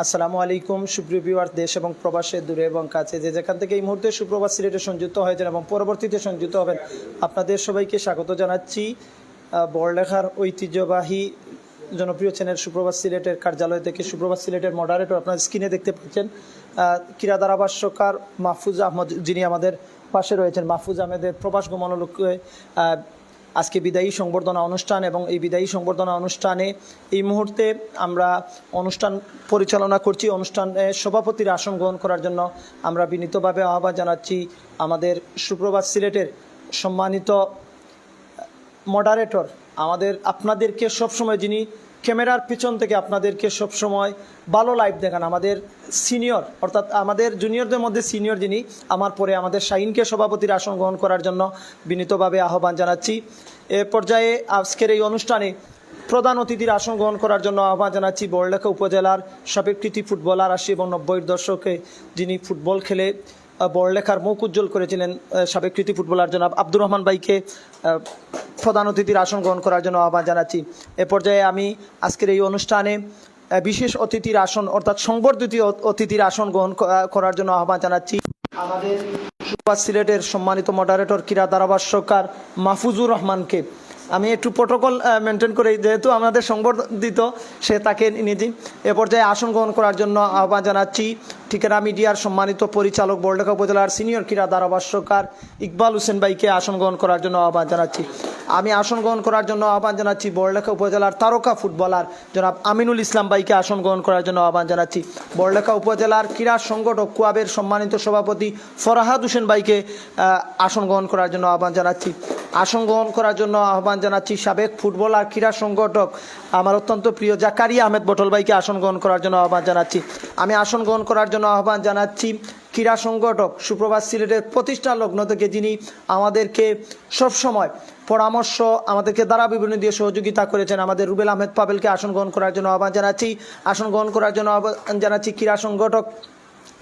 আসসালামু আলাইকুম সুপ্রিয় ভিউয়ার, দেশ এবং প্রবাসে দূরে এবং কাছে যে যেখান থেকে এই মুহূর্তে সুপ্রভাত সিলেটে সংযুক্ত হয়েছেন এবং পরবর্তীতে সংযুক্ত হবেন, আপনাদের সবাইকে স্বাগত জানাচ্ছি। বড়লেখার ঐতিহ্যবাহী জনপ্রিয় চ্যানেল সুপ্রভাত সিলেটের কার্যালয় থেকে। সুপ্রভাত সিলেটের মডারেটর আপনার স্ক্রিনে দেখতে পাচ্ছেন ক্রীড়া ধারাভাষ্যকার মাহফুজ আহমদ, যিনি আমাদের পাশে রয়েছেন। মাহফুজ আহমেদের প্রবাস গমনোলক্ষ্যে আজকে বিদায়ী সংবর্ধনা অনুষ্ঠান, এবং এই বিদায়ী সংবর্ধনা অনুষ্ঠানে এই মুহূর্তে আমরা অনুষ্ঠান পরিচালনা করছি। অনুষ্ঠানে সভাপতির আসন গ্রহণ করার জন্য আমরা বিনীতভাবে আহ্বান জানাচ্ছি আমাদের সুপ্রভাত সিলেটের সম্মানিত মডারেটর, আপনাদেরকে সবসময় যিনি ক্যামেরার পিছন থেকে আপনাদেরকে সবসময় ভালো লাইভ দেখান, আমাদের সিনিয়র, অর্থাৎ আমাদের জুনিয়রদের মধ্যে সিনিয়র যিনি, আমার পরে আমাদের শাহিনকে সভাপতির আসন গ্রহণ করার জন্য বিনীতভাবে আহ্বান জানাচ্ছি। এ পর্যায়ে আজকের এই অনুষ্ঠানে প্রধান অতিথির আসন গ্রহণ করার জন্য আহ্বান জানাচ্ছি বড়লেখা উপজেলার সাবেক কৃতি ফুটবলার ৮০ এবং ৯০-এর দশকে যিনি ফুটবল খেলে বড়লেখার মুখ উজ্জ্বল করেছিলেন, সাবেক কৃতি ফুটবলার জনাব আব্দুর রহমান ভাইকে প্রধান অতিথির আসন গ্রহণ করার জন্য আহ্বান জানাচ্ছি। এ পর্যায়ে আমি আজকের এই অনুষ্ঠানে বিশেষ অতিথির আসন, অর্থাৎ সংবর্ধিত অতিথির আসন গ্রহণ করার জন্য আহ্বান জানাচ্ছি আমাদের সুপ্রভাত সিলেটের সম্মানিত মডারেটর ক্রীড়া ধারাভাষ্যকার মাহফুজুর রহমানকে। আমি একটু প্রোটোকল মেনটেন করি, যেহেতু আমাদের সংবর্ধিত সে তাকে নিজে। এ পর্যায়ে আসন গ্রহণ করার জন্য আহ্বান জানাচ্ছি ঠিকানা মিডিয়ার সম্মানিত পরিচালক বড়লেখা উপজেলার সিনিয়র ক্রীড়া ধারাভাষ্যকার ইকবাল হোসেন ভাইকে আসন গ্রহণ করার জন্য আহ্বান জানাচ্ছি। আমি আসন গ্রহণ করার জন্য আহ্বান জানাচ্ছি বড়লেখা উপজেলার তারকা ফুটবলার জনাব আমিনুল ইসলাম ভাইকে আসন গ্রহণ করার জন্য আহ্বান জানাচ্ছি। বড়লেখা উপজেলার ক্রীড়া সংগঠক কুয়াবের সম্মানিত সভাপতি ফরহাদ হোসেন ভাইকে আসন গ্রহণ করার জন্য আহ্বান জানাচ্ছি। আসন গ্রহণ করার জন্য আহ্বান জানাচ্ছি সাবেক ফুটবলার ক্রীড়া সংগঠক আমার অত্যন্ত প্রিয় জাকারিয়া আহমেদ বটল ভাইকে আসন গ্রহণ করার জন্য আহ্বান জানাচ্ছি। আমি আসন গ্রহণ করার জন্য আহ্বান জানাচ্ছি ক্রীড়া সংগঠক সুপ্রভাত সিলেটের প্রতিষ্ঠা লগ্ন থেকে যিনি আমাদেরকে সবসময় পরামর্শ, আমাদেরকে দ্বারা বিবরণী দিয়ে সহযোগিতা করেছেন, আমাদের রুবেল আহমেদ পাবেলকে আসন গ্রহণ করার জন্য আহ্বান জানাচ্ছি। আসন গ্রহণ করার জন্য আহ্বান জানাচ্ছি ক্রীড়া সংগঠক,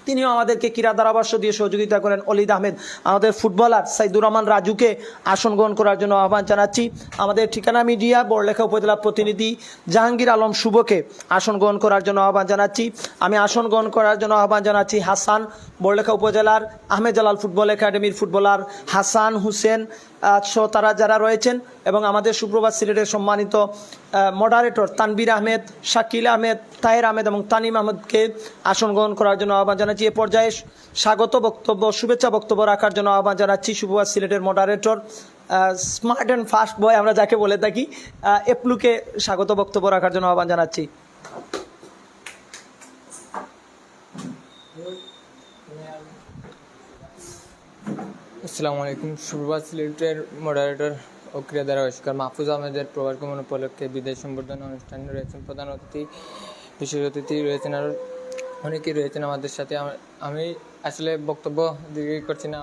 তিনিও আমাদেরকে ক্রীড়া ধারাভাষ্য দিয়ে সহযোগিতা করেন অলিদ আহমেদ, আমাদের ফুটবলার সাইদুর রহমান রাজুকে আসন গ্রহণ করার জন্য আহ্বান জানাচ্ছি। আমাদের ঠিকানা মিডিয়া বড়লেখা উপজেলা প্রতিনিধি জাহাঙ্গীর আলম শুভকে আসন গ্রহণ করার জন্য আহ্বান জানাচ্ছি। আমি আসন গ্রহণ করার জন্য আহ্বান জানাচ্ছি হাসান, বড়লেখা উপজেলার আহমেদ জালাল ফুটবল একাডেমির ফুটবলার হাসান হুসেন সহ তারা যারা রয়েছেন, এবং আমাদের সুপ্রভাত সিলেটের সম্মানিত মডারেটর তানবির আহমেদ, শাকিল আহমেদ, তাহের আহমেদ এবং তানিম আহমেদকে আসন গ্রহণ করার জন্য আহ্বান জানাচ্ছি। এ পর্যায়ে স্বাগত বক্তব্য, শুভেচ্ছা বক্তব্য রাখার জন্য আহ্বান জানাচ্ছি সুপ্রভাত সিলেটের মডারেটর স্মার্ট অ্যান্ড ফাস্ট বয় আমরা যাকে বলে থাকি, এপলুকে স্বাগত বক্তব্য রাখার জন্য আহ্বান জানাচ্ছি। আসসালামু আলাইকুম। সুপ্রভাত সিলেটের মডারেটর ও ক্রীড়া ধারাভাষ্যকার মাহফুজ আহমেদের প্রবাস গমন উপলক্ষে বিদায় সংবর্ধনা অনুষ্ঠানে রয়েছেন প্রধান অতিথি, বিশেষ অতিথি রয়েছেন, আর অনেকেই রয়েছেন আমাদের সাথে। আমি আসলে বক্তব্য দীর্ঘ করছি না।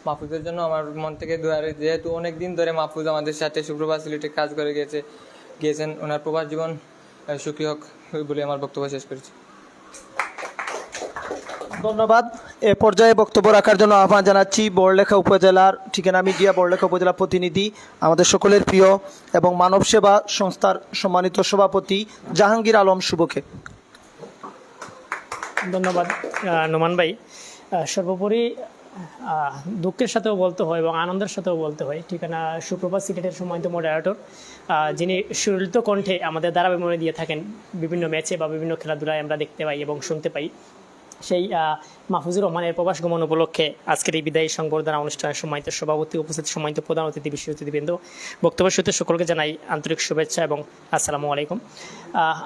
মাহফুজের জন্য আমার মন থেকে দুয়ারে, যেহেতু অনেক দিন ধরে মাহফুজ আমাদের সাথে সুপ্রভাত সিলেটে কাজ করে গিয়েছেন, ওনার প্রবাস জীবন সুখী হোক বলে আমার বক্তব্য শেষ করেছি। ধন্যবাদ। এ পর্যায়ে বক্তব্য রাখার জন্য আহ্বান জানাচ্ছি বড়লেখা উপজেলার ঠিকানা মিডিয়া বড়লেখা উপজেলা প্রতিনিধি, আমাদের সকলের প্রিয় এবং মানব সেবা সংস্থার সম্মানিত সভাপতি জাহাঙ্গীর আলম শুভকে। ধন্যবাদ নোমান ভাই। সর্বোপরি দুঃখের সাথেও বলতে হয় এবং আনন্দের সাথেও বলতে হয়, ঠিকানা সুপ্রভাত সিলেটের সম্মানিত মডারেটর যিনি সুললিত কণ্ঠে আমাদের ধারাবিবরণী দিয়ে থাকেন বিভিন্ন ম্যাচে বা বিভিন্ন খেলাধুলায় আমরা দেখতে পাই এবং শুনতে পাই, সেই মাহফুজুর রহমানের প্রবাস গমন উপলক্ষে আজকের এই বিদায়ী সংবর্ধনা অনুষ্ঠানের সম্মানিত সভাপতি, উপস্থিত সম্মানিত প্রধান অতিথি, বিশেষ অতিথিবৃন্দ, বক্তব্যের সাথে সকলকে জানাই আন্তরিক শুভেচ্ছা এবং আসসালামু আলাইকুম।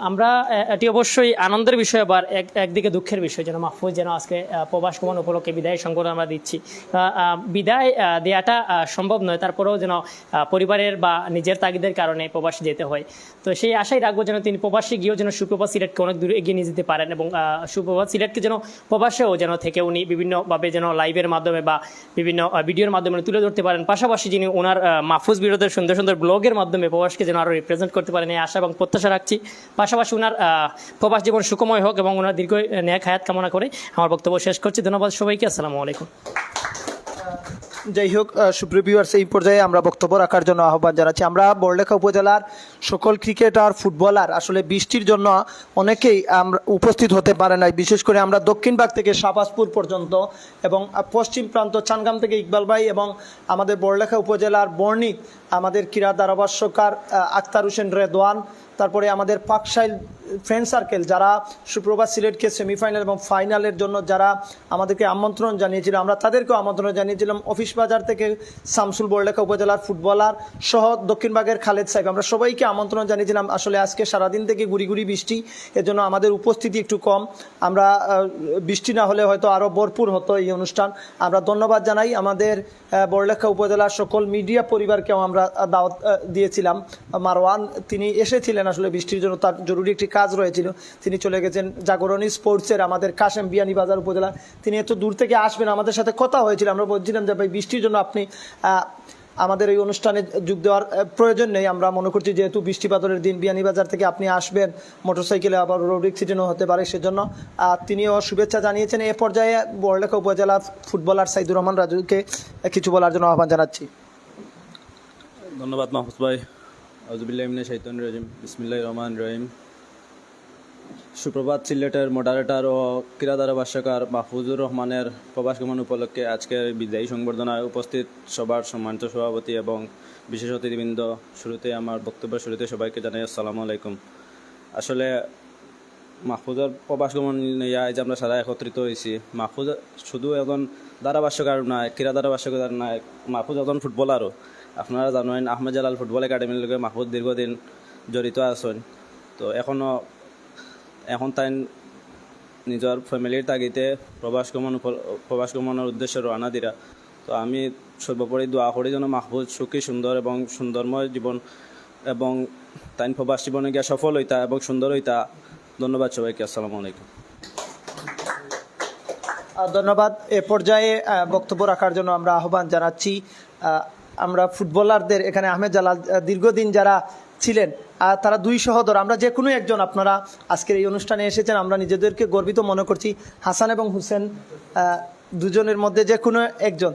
আমরা এটি অবশ্যই আনন্দের বিষয়, আবার একদিকে দুঃখের বিষয়, যেন মাহফুজ যেন আজকে প্রবাস গমন উপলক্ষে বিদায়ী সংবর্ধনা আমরা দিচ্ছি। বিদায় দেওয়াটা সম্ভব নয়, তারপরেও যেন পরিবারের বা নিজের তাগিদের কারণে প্রবাসে যেতে হয়। তো সেই আশাই রাখবো যেন তিনি প্রবাসে গিয়েও যেন সুপ্রভাত সিলেটকে অনেক দূরে এগিয়ে নিয়ে যেতে পারেন, এবং সুপ্রভাত সিলেটকে যেন প্রবাসেও যেন থেকে উনি বিভিন্নভাবে যেন লাইভের মাধ্যমে বা বিভিন্ন ভিডিওর মাধ্যমে তুলে ধরতে পারেন। পাশাপাশি যিনি ওনার মাহফুজ বিরোধের সুন্দর সুন্দর ব্লগের মাধ্যমে প্রবাসকে যেন আরও রিপ্রেজেন্ট করতে পারেন, এই আশা এবং প্রত্যাশা রাখছি। পাশাপাশি ওনার প্রবাস জীবন সুখময় হোক এবং ওনার দীর্ঘ নেক হায়াত কামনা করে আমার বক্তব্য শেষ করছি। ধন্যবাদ সবাইকে। আসসালামু আলাইকুম। যাই হোক সুপ্রিয় ভিউয়ার্স, এই পর্যায়ে আমরা বক্তব্য রাখার জন্য আহ্বান জানাচ্ছি। আমরা বড়লেখা উপজেলার সকল ক্রিকেটার, ফুটবলার আসলে বৃষ্টির জন্য অনেকেই আমরা উপস্থিত হতে পারে নাই। বিশেষ করে আমরা দক্ষিণ ভাগ থেকে শাহবাজপুর পর্যন্ত এবং পশ্চিম প্রান্ত চানগাম থেকে ইকবাল ভাই এবং আমাদের বড়লেখা উপজেলার বর্ণি আমাদের ক্রীড়া ধারাভাষ্যকার আক্তার হোসেন রেদওয়ান, তারপরে আমাদের পাকশাইল ফ্রেন্ড সার্কেল যারা সুপ্রভাত সিলেটকে সেমিফাইনাল এবং ফাইনালের জন্য যারা আমাদেরকে আমন্ত্রণ জানিয়েছিল, আমরা তাদেরকেও আমন্ত্রণ জানিয়েছিলাম। অফিস বাজার থেকে শামসুল বড়লেখা উপজেলার ফুটবলার সহ দক্ষিণবাগের খালেদ সাহেব, আমরা সবাইকে আমন্ত্রণ জানিয়েছিলাম। আসলে আজকে সারাদিন থেকে গুড়ি গুড়ি বৃষ্টি, এজন্য আমাদের উপস্থিতি একটু কম। আমরা বৃষ্টি না হলে হয়তো আরও ভরপুর হতো এই অনুষ্ঠান। আমরা ধন্যবাদ জানাই আমাদের বড়লেখা উপজেলার সকল মিডিয়া পরিবারকেও আমরা দাওয়াত দিয়েছিলাম। মারওয়ান তিনি এসেছিলেন, আসলে বৃষ্টির জন্য তার জরুরি একটি কাজ রয়েছিল, তিনি চলে গেছেন। জাগরণী স্পোর্টসের আমাদের কাশেম বিয়ানীবাজার উপজেলা, তিনি এত দূর থেকে আসবেন, আমাদের সাথে কথা হয়েছিল। আমরা বলছিলাম যে ভাই বৃষ্টির জন্য আপনি আমাদের এই অনুষ্ঠানে যোগ দেওয়ার প্রয়োজন নেই। আমরা মনে করছি যেহেতু বৃষ্টিপাতের দিন বিয়ানীবাজার থেকে আপনি আসবেন, মোটরসাইকেলে আবার রোড অ্যাক্সিডেন্টও হতে পারে, সেজন্য তিনিও শুভেচ্ছা জানিয়েছেন। এ পর্যায়ে বড়লেখা উপজেলার ফুটবলার সাইদুর রহমান রাজুকে কিছু বলার জন্য আহ্বান জানাচ্ছি। ধন্যবাদ মাহফুজ ভাই। আউযুবিল্লাহি মিনাশ শাইতানির রাজিম। বিসমিল্লাহির রহমানির রহিম। সুপ্রভাত সিলেটের মডারেটর ও ক্রীড়া ধারাভাষ্যকার মাহফুজুর রহমানের প্রবাস গমন উপলক্ষে আজকের বিদায়ী সংবর্ধনায় উপস্থিত সবার সম্মানিত সভাপতি এবং বিশেষ অতিথিবৃন্দ, শুরুতে আমার বক্তব্যের শুরুতে সবাইকে জানাই আসসালামু আলাইকুম। আসলে মাহফুজের প্রবাস গমন নিয়ে আজ আমরা সারা একত্রিত হয়েছি। মাহফুজ শুধু একজন ধারাভাষ্যকার নয়, ক্রীড়া ধারাভাষ্যকার নয়, মাহফুজ একজন ফুটবলারও। আপনারা জানেন আহমেদ জালাল ফুটবল একাডেমির লোকে মাহফুজ দীর্ঘদিন জড়িত আছেন। তো এখন তাই নিজের ফ্যামিলির তাগিতে প্রবাস গমনের উদ্দেশ্যে রওনা দিরা। তো আমি সর্বোপরি দোয়া করি যেন মাহফুজ সুখী, সুন্দর এবং সুন্দরময় জীবন এবং তাই প্রবাস জীবনে গিয়ে সফল হইতা এবং সুন্দর হইতা। ধন্যবাদ সবাইকে। আসসালামু আলাইকুম। ধন্যবাদ। এ পর্যায়ে বক্তব্য রাখার জন্য আমরা আহ্বান জানাচ্ছি আমরা ফুটবলারদের। এখানে আহমেদ জালাল দীর্ঘদিন যারা ছিলেন তারা দুই সহোদর, আমরা যে কোনো একজন, আপনারা আজকের এই অনুষ্ঠানে এসেছেন, আমরা নিজেদেরকে গর্বিত মনে করছি। হাসান এবং হুসেন দুজনের মধ্যে যে কোনো একজন,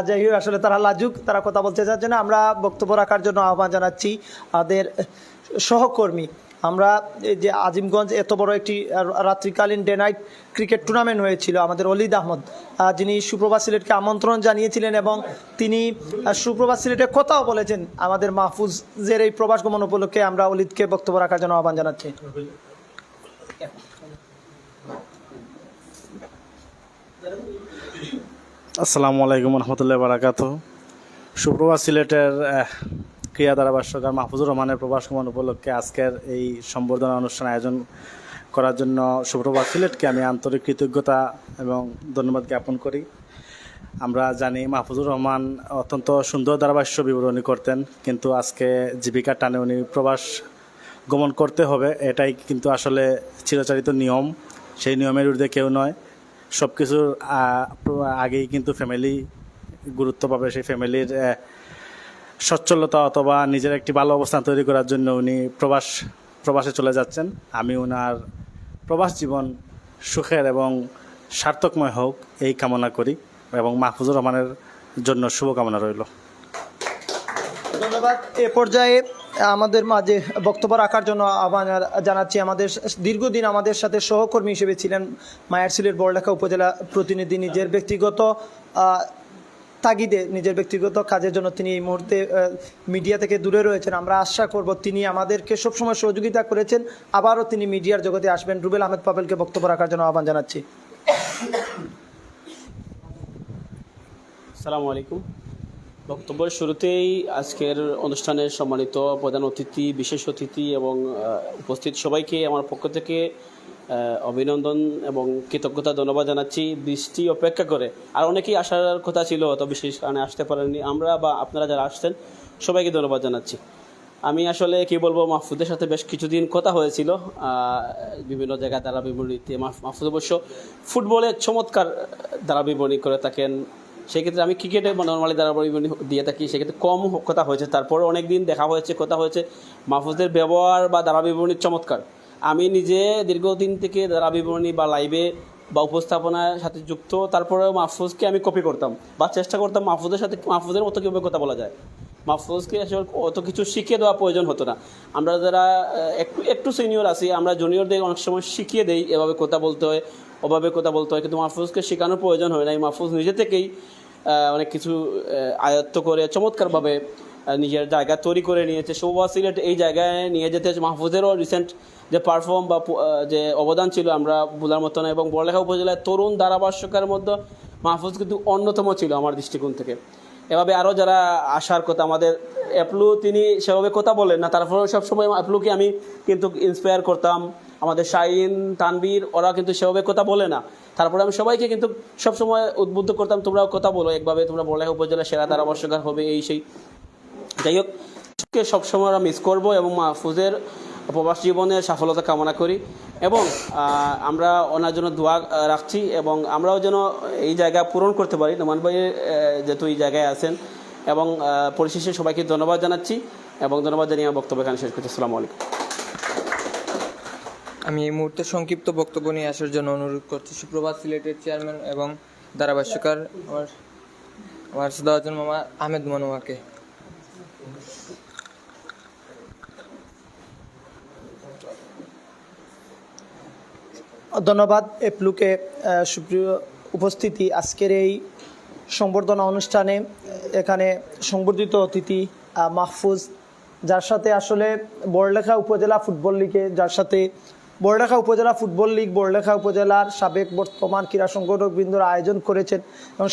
যাই হোক আসলে তারা লাজুক, তারা কথা বলতে চাচ্ছে না। আমরা বক্তব্য রাখার জন্য আহ্বান জানাচ্ছি আমাদের সহকর্মী। আমরা এই যে আজিমগঞ্জ এত বড় একটি রাত্রিকালীন ডে নাইট ক্রিকেট টুর্নামেন্ট হয়েছিল, আমাদের অলিদ আহমদ যিনি সুপ্রভাত সিলেটকে আমন্ত্রণ জানিয়েছিলেন এবং তিনি সুপ্রভাত সিলেটের কথাও বলেছেন। আমাদের মাহফুজের এই প্রবাস গমন উপলক্ষে আমরা অলিদকে বক্তব্য রাখার জন্য আহ্বান জানাচ্ছি। আসসালামু আলাইকুম রহমতুল্লাহ বারাকাতুহু। সুপ্রভাত সিলেটের ক্রীড়া ধারাভাষ্যকার মাহফুজুর রহমানের প্রবাস গমন উপলক্ষে আজকের এই সম্বর্ধনা অনুষ্ঠান আয়োজন করার জন্য সুপ্রভাত সিলেটকে আমি আন্তরিক কৃতজ্ঞতা এবং ধন্যবাদ জ্ঞাপন করি। আমরা জানি মাহফুজুর রহমান অত্যন্ত সুন্দর ধারাভাষ্য বিবরণী করতেন, কিন্তু আজকে জীবিকার টানে উনি প্রবাস গমন করতে হবে, এটাই কিন্তু আসলে চিরাচরিত নিয়ম। সেই নিয়মের ঊর্ধ্বে কেউ নয়। সব কিছুর আগেই কিন্তু ফ্যামিলি গুরুত্ব পাবে। সেই ফ্যামিলির সচ্ছলতা অথবা নিজের একটি ভালো অবস্থান তৈরি করার জন্য উনি প্রবাসে চলে যাচ্ছেন। আমি ওনার প্রবাস জীবন সুখের এবং সার্থকময় হোক এই কামনা করি এবং মাহফুজুর রহমানের জন্য শুভকামনা রইল। ধন্যবাদ। এ পর্যায়ে আমাদের মাঝে বক্তব্য রাখার জন্য আহ্বান জানাচ্ছি আমাদের দীর্ঘদিন আমাদের সাথে সহকর্মী হিসেবে ছিলেন মায়ার সিলেট বড়লেখা উপজেলা প্রতিনিধি। নিজের ব্যক্তিগত তাগিদে, নিজের ব্যক্তিগত কাজের জন্য তিনি এই মুহূর্তে মিডিয়া থেকে দূরে রয়েছেন। আমরা আশা করব তিনি আমাদেরকে সবসময় সহযোগিতা করেছেন, আবারও তিনি মিডিয়ার জগতে আসবেন। রুবেল আহমেদ পাবেলকে বক্তব্য রাখার জন্য আহ্বান জানাচ্ছি। আসসালামু আলাইকুম। বক্তব্যের শুরুতেই আজকের অনুষ্ঠানের সম্মানিত প্রধান অতিথি, বিশেষ অতিথি এবং উপস্থিত সবাইকে আমার পক্ষ থেকে অভিনন্দন এবং কৃতজ্ঞতা ধন্যবাদ জানাচ্ছি। বৃষ্টি অপেক্ষা করে আর অনেকেই আসার কথা ছিল, তো বিশেষ কারণে আসতে পারেননি। আমরা বা আপনারা যারা আসছেন সবাইকে ধন্যবাদ জানাচ্ছি। আমি আসলে কি বলবো, মাহফুজের সাথে বেশ কিছুদিন কথা হয়েছিল বিভিন্ন জায়গায় দ্বারা বিবরণীতে। মাহফুজ অবশ্য ফুটবলে চমৎকার দ্বারা বিবরণী করে থাকেন, সেক্ষেত্রে আমি ক্রিকেটে নর্মালি দ্বারা বিবরণী দিয়ে থাকি, সেক্ষেত্রে কম কথা হয়েছে। তারপরে অনেক দিন দেখা হয়েছে, কথা হয়েছে। মাহফুজের ব্যবহার বা দ্বারা বিবরণী চমৎকার। আমি নিজে দীর্ঘদিন থেকে দ্বারা বিবরণী বা লাইভে বা উপস্থাপনার সাথে যুক্ত, তারপরেও মাহফুজকে আমি কপি করতাম বা চেষ্টা করতাম মাহফুজের মতো কীভাবে কথা বলা যায়। মাহফুজকে আসলে অত কিছু শিখিয়ে দেওয়া প্রয়োজন হতো না। আমরা যারা একটু সিনিয়র আছি, আমরা জুনিয়রদের অনেক সময় শিখিয়ে দেই এভাবে কথা বলতে হয়, ওভাবে কথা বলতে হয়, কিন্তু মাহফুজকে শেখানোর প্রয়োজন হয় না। মাহফুজ নিজে থেকেই অনেক কিছু আয়ত্ত করে চমৎকারভাবে নিজের জায়গা তৈরি করে নিয়েছে। শোভা সিলেট এই জায়গায় নিয়ে যেতে মাহফুজেরও রিসেন্ট যে পারফর্ম বা যে অবদান ছিল আমরা ভোলার মতো না। এবং বড়লেখা উপজেলায় তরুণ ধারাভাষ্যকারের মধ্যে মাহফুজ কিন্তু অন্যতম ছিল আমার দৃষ্টিকোণ থেকে। এভাবে আরও যারা আসার কথা, আমাদের অ্যাপলু তিনি সেভাবে কথা বলেন না, তারপরেও সবসময় অ্যাপলুকে আমি কিন্তু ইন্সপায়ার করতাম। আমাদের শাহিন, তানবীর ওরা কিন্তু সেভাবে কথা বলে না, তারপরে আমি সবাইকে কিন্তু সবসময় উদ্বুদ্ধ করতাম, তোমরাও কথা বলো, একভাবে তোমরা বড়লেখা উপজেলার সেরা ধারাভাষ্যকার হবে এই সেই। যাই হোক, সবসময় আমরা মিস করবো এবং মাহফুজের প্রবাস জীবনের সফলতা কামনা করি এবং আমরা ওনার জন্য দোয়া রাখছি এবং আমরাও যেন এই জায়গা পূরণ করতে পারি। নোমান ভাই যেহেতু এই জায়গায় আছেন, এবং পরিশেষে সবাইকে ধন্যবাদ জানাচ্ছি এবং ধন্যবাদ জানিয়ে আমার বক্তব্য এখানে শেষ করছি। আসসালামু আলাইকুম। আমি এই মুহূর্তে সংক্ষিপ্ত বক্তব্য নিয়ে আসার জন্য অনুরোধ করছি সুপ্রভাত সিলেটের চেয়ারম্যান এবং ধারাভাষ্যকার আমার সুদাওয়াজন মামা আহমেদ মনোয়াকে। ধন্যবাদ এপলুকে। সুপ্রিয় উপস্থিতি, আজকের এই সংবর্ধনা অনুষ্ঠানে এখানে সংবর্ধিত অতিথি মাহফুজ, যার সাথে আসলে বড়লেখা উপজেলা ফুটবল লিগে, যার সাথে বড়লেখা উপজেলা ফুটবল লিগ, বড়লেখা উপজেলার সাবেক বর্তমান ক্রীড়া সংগঠকবৃন্দরা আয়োজন করেছেন। এবং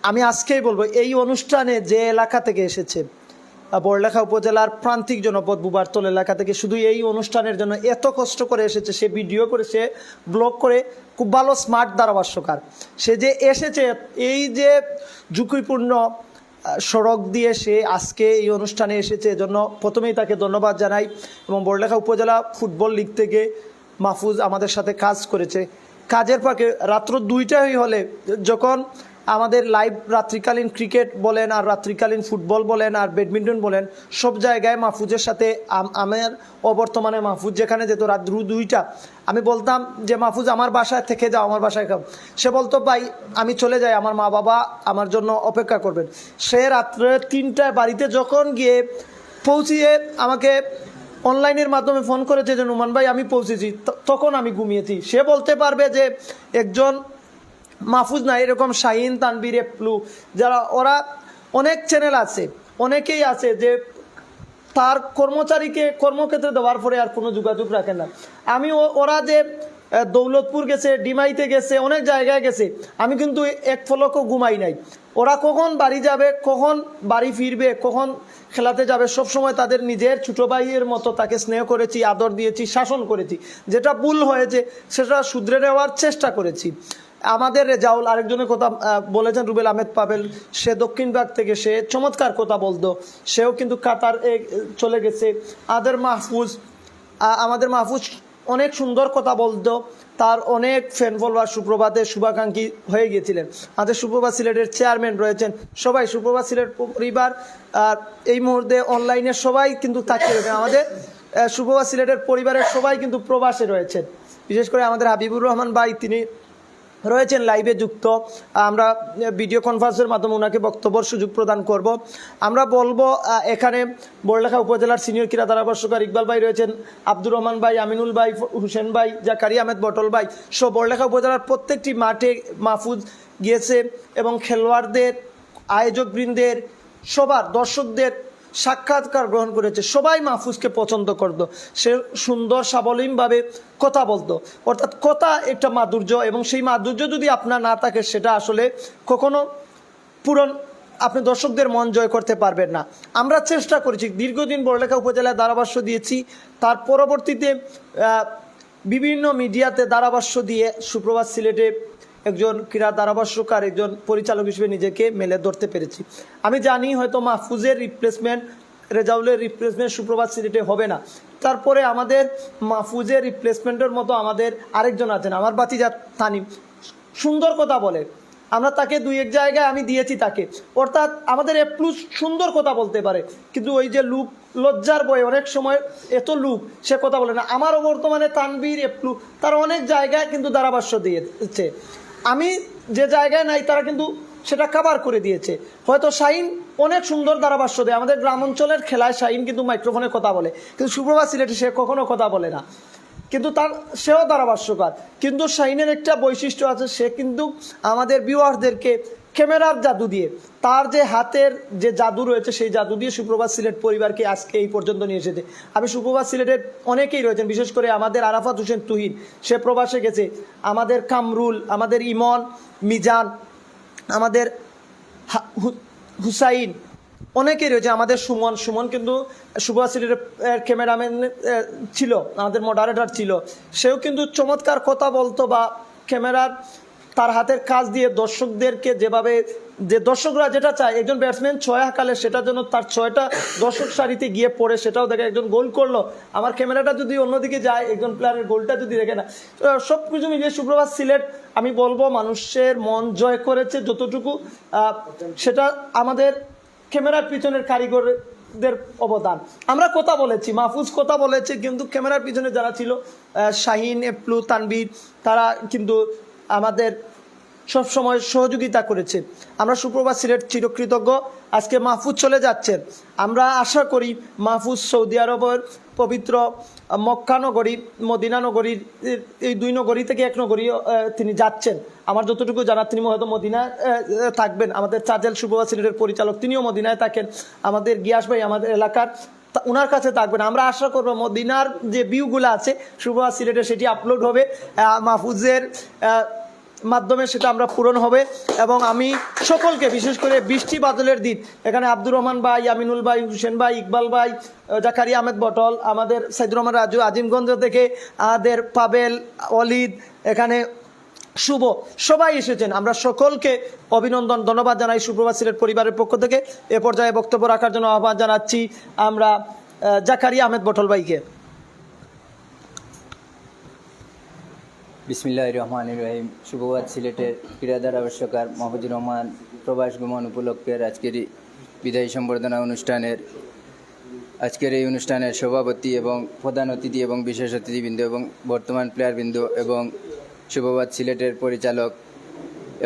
আমি আজকেই বলবো, এই অনুষ্ঠানে যে এলাকা থেকে এসেছে, বড়লেখা উপজেলার প্রান্তিক জনপদ বুবারতল এলাকা থেকে, শুধু এই অনুষ্ঠানের জন্য এত কষ্ট করে এসেছে, সে ভিডিও করে, সে ব্লগ করে, খুব ভালো স্মার্ট ধারাভাষ্যকার, সে যে এসেছে এই যে ঝুঁকিপূর্ণ সড়ক দিয়ে সে আজকে এই অনুষ্ঠানে এসেছে, এজন্য প্রথমেই তাকে ধন্যবাদ জানাই। এবং বড়লেখা উপজেলা ফুটবল লিগ থেকে মাহফুজ আমাদের সাথে কাজ করেছে। কাজের ফাঁকে রাত্র 2টাই হলে, যখন আমাদের লাইভ রাত্রিকালীন ক্রিকেট বলেন আর রাত্রিকালীন ফুটবল বলেন আর ব্যাডমিন্টন বলেন, সব জায়গায় মাহফুজের সাথে আমার অবর্তমানে মাহফুজ যেখানে যেত রাত 2টা, আমি বলতাম যে মাহফুজ আমার বাসায় থেকে যাও, আমার বাসায় খাও। সে বলতো ভাই আমি চলে যাই, আমার মা বাবা আমার জন্য অপেক্ষা করবেন। সে রাত্রে 3টায় বাড়িতে যখন গিয়ে পৌঁছিয়ে আমাকে অনলাইনের মাধ্যমে ফোন করেছে যে নোমান ভাই আমি পৌঁছেছি, তখন আমি ঘুমিয়েছি। সে বলতে পারবে যে একজন মাহফুজ না, এরকম শাহিন, তানবীর, এপলু, যারা ওরা অনেক চ্যানেল আছে, অনেকেই আছে যে তার কর্মচারীকে কর্মক্ষেত্রে দেওয়ার পরে আর কোনো যোগাযোগ রাখে না। আমি ওরা যে দৌলতপুর গেছে, ডিমাইতে গেছে, অনেক জায়গায় গেছে, আমি কিন্তু এক ফলকও ঘুমাই নাই। ওরা কখন বাড়ি যাবে, কখন বাড়ি ফিরবে, কখন খেলাতে যাবে, সবসময় তাদের নিজের ছোটো ভাইয়ের মতো তাকে স্নেহ করেছি, আদর দিয়েছি, শাসন করেছি। যেটা ভুল হয়েছে সেটা শুধরে নেওয়ার চেষ্টা করেছি। আমাদের রেজাউল, আরেকজনের কথা বলেছেন রুবেল আহমেদ পাবেল, সে দক্ষিণ ভাগ থেকে, সে চমৎকার কথা বলতো, সেও কিন্তু কাতার চলে গেছে। আমাদের মাহফুজ অনেক সুন্দর কথা বলতো, তার অনেক ফ্যান ফলোয়ার সুপ্রভাতের শুভাকাঙ্ক্ষী হয়ে গিয়েছিলেন। আমাদের সুপ্রভাত সিলেটের চেয়ারম্যান রয়েছেন, সবাই সুপ্রভাত সিলেট পরিবার এই মুহূর্তে অনলাইনে সবাই কিন্তু তাকিয়ে রয়েছেন। আমাদের সুপ্রভাত সিলেটের পরিবারের সবাই কিন্তু প্রবাসে রয়েছেন, বিশেষ করে আমাদের হাবিবুর রহমান ভাই, তিনি রয়েছেন লাইভে যুক্ত। আমরা ভিডিও কনফারেন্সের মাধ্যমে ওনাকে বক্তব্যের সুযোগ প্রদান করব। আমরা বলবো এখানে বড়লেখা উপজেলার সিনিয়র ক্রীড়া ধারাভাষ্যকার ইকবাল ভাই রয়েছেন, আব্দুর রহমান ভাই, আমিনুল ভাই, হুসেন ভাই, জাকারিয়া আহমেদ বটল ভাই সব। বড়লেখা উপজেলার প্রত্যেকটি মাঠে মাহফুজ গিয়েছে এবং খেলোয়াড়দের, আয়োজকবৃন্দের, সবার, দর্শকদের সাক্ষাৎকার গ্রহণ করেছে। সবাই মাহফুজকে পছন্দ করতো। সে সুন্দর সাবলীনভাবে কথা বলতো, অর্থাৎ কথা একটা মাধুর্য, এবং সেই মাধুর্য যদি আপনার না থাকে সেটা আসলে কখনো পূরণ, আপনি দর্শকদের মন জয় করতে পারবেন না। আমরা চেষ্টা করেছি, দীর্ঘদিন বড়লেখা উপজেলায় ধারাভাষ্য দিয়েছি, তার পরবর্তীতে বিভিন্ন মিডিয়াতে ধারাভাষ্য দিয়ে সুপ্রভাত সিলেটে একজন ক্রীড়া ধারাভাষ্যকার, একজন পরিচালক হিসেবে নিজেকে মেলে ধরতে পেরেছি। আমি জানি হয়তো মাহফুজের রিপ্লেসমেন্ট, রেজাউলের রিপ্লেসমেন্ট সুপ্রভাত সিলেটে হবে না, তারপরে আমাদের মাহফুজের রিপ্লেসমেন্টের মতো আমাদের আরেকজন আছেন, আমার বাতিজা তানিম, সুন্দর কথা বলে, আমরা তাকে দুই এক জায়গায় আমি দিয়েছি তাকে, অর্থাৎ আমাদের এ প্লুস সুন্দর কথা বলতে পারে, কিন্তু ওই যে লুক লজ্জার বয়ে অনেক সময় এত লুক সে কথা বলে না। আমারও বর্তমানে তানবীর এপ্লু তারা অনেক জায়গায় কিন্তু ধারাভাষ্য দিয়েছে, আমি যে জায়গায় নাই তারা কিন্তু সেটা কাভার করে দিয়েছে। হয়তো শাহিন অনেক সুন্দর ধারাভাষ্য দেয়, আমাদের গ্রাম অঞ্চলের খেলায় শাহিন কিন্তু মাইক্রোফোনে কথা বলে, কিন্তু সুপ্রভাত সিলেটে সে কখনো কথা বলে না, কিন্তু সেও ধারাভাষ্যকার। কিন্তু শাহিনের একটা বৈশিষ্ট্য আছে, সে কিন্তু আমাদের ভিউয়ারদেরকে ক্যামেরার জাদু দিয়ে, তার যে হাতের যে জাদু রয়েছে সেই জাদু দিয়ে সুপ্রভাত সিলেট পরিবারকে আজকে এই পর্যন্ত নিয়ে এসেছে। আমি সুপ্রভাত সিলেটের অনেকেই রয়েছেন, বিশেষ করে আমাদের আরাফাত হোসেন তুহিন, সে প্রবাসে গেছে, আমাদের কামরুল, আমাদের ইমন, মিজান, আমাদের হুসাইন, অনেকেই রয়েছে, আমাদের সুমন কিন্তু সুপ্রভাত সিলেটের ক্যামেরাম্যান ছিল, আমাদের মডারেটর ছিল, সেও কিন্তু চমৎকার কথা বলতো, বা ক্যামেরার তার হাতের কাজ দিয়ে দর্শকদেরকে যেভাবে, যে দর্শকরা যেটা চায় একজন ব্যাটসম্যান ছয় হাঁকালে সেটার জন্য তার ছয়টা দর্শক সারিতে গিয়ে পড়ে, সেটাও দেখে একজন গোল করলো, আমার ক্যামেরাটা যদি অন্যদিকে যায় একজন প্লেয়ারের গোলটা যদি দেখে না, সব কিছু মিলিয়ে সুপ্রভাত সিলেট আমি বলবো মানুষের মন জয় করেছে যতটুকু, সেটা আমাদের ক্যামেরার পিছনের কারিগরদের অবদান। আমরা কথা বলেছি, মাহফুজ কথা বলেছে, কিন্তু ক্যামেরার পিছনে যারা ছিল শাহিন, এপ্লু, তানবীর, তারা কিন্তু আমাদের সবসময় সহযোগিতা করেছে। আমরা সুপ্রভাত সিলেট চিরকৃতজ্ঞ। আজকে মাহফুজ চলে যাচ্ছেন, আমরা আশা করি মাহফুজ সৌদি আরবের পবিত্র মক্কা নগরী, মদিনা নগরীর এই দুই নগরী থেকে এক নগরী তিনি যাচ্ছেন। আমার যতটুকু জানা তিনি হয়তো মদিনায় থাকবেন, আমাদের চাজেল সুপ্রভাত সিলেটের পরিচালক তিনিও মদিনায় থাকেন, আমাদের গিয়াস ভাই আমাদের এলাকার ওনার কাছে থাকবেন। আমরা আশা করবো মদিনার যে ভিউগুলো আছে সুপ্রভাত সিলেটে সেটি আপলোড হবে, মাহফুজের মাধ্যমে সেটা আমরা পূরণ হবে। এবং আমি সকলকে, বিশেষ করে বৃষ্টি বাদলের দিন, এখানে আব্দুর রহমান ভাই, আমিনুল ভাই, হুসেন ভাই, ইকবাল ভাই, জাকারিয়া আহমেদ বটল, আমাদের সাইদুর রহমান রাজু, আজিমগঞ্জ থেকে আমাদের পাবেল, অলিদ, এখানে শুভ, সবাই এসেছেন। আমরা সকলকে অভিনন্দন, ধন্যবাদ জানাই সুপ্রভাত সিলেট পরিবারের পক্ষ থেকে। এ পর্যায়ে বক্তব্য রাখার জন্য আহ্বান জানাচ্ছি আমরা জাকারিয়া আহমেদ বটল ভাইকে। বিসমিল্লাহির রহমানির রহিম। সুপ্রভাত সিলেটের ক্রীড়া ধারাভাষ্যকার মাহফুজুর রহমান প্রবাস গমন উপলক্ষের আজকের বিদায়ী সম্বর্ধনা অনুষ্ঠানের এই অনুষ্ঠানের সভাপতি এবং প্রধান অতিথি এবং বিশেষ অতিথিবৃন্দ এবং বর্তমান প্লেয়ারবৃন্দ এবং সুপ্রভাত সিলেটের পরিচালক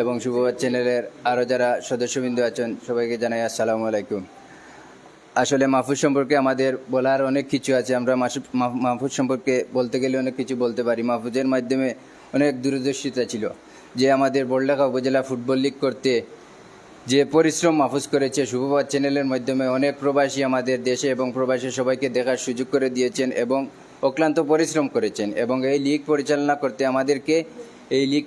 এবং সুপ্রভাত চ্যানেলের আরও যারা সদস্যবৃন্দ আছেন সবাইকে জানাই আসসালামু আলাইকুম। আসলে মাহফুজ সম্পর্কে আমাদের বলার অনেক কিছু আছে, আমরা মাহফুজ সম্পর্কে বলতে গেলে অনেক কিছু বলতে পারি। মাহফুজের মাধ্যমে অনেক দূরদর্শিতা ছিল, যে আমাদের বড়লেখা উপজেলা ফুটবল লিগ করতে যে পরিশ্রম মাহফুজ করেছে, সুপ্রভাত চ্যানেলের মাধ্যমে অনেক প্রবাসী আমাদের দেশে এবং প্রবাসী সবাইকে দেখার সুযোগ করে দিয়েছেন এবং অক্লান্ত পরিশ্রম করেছেন। এবং এই লিগ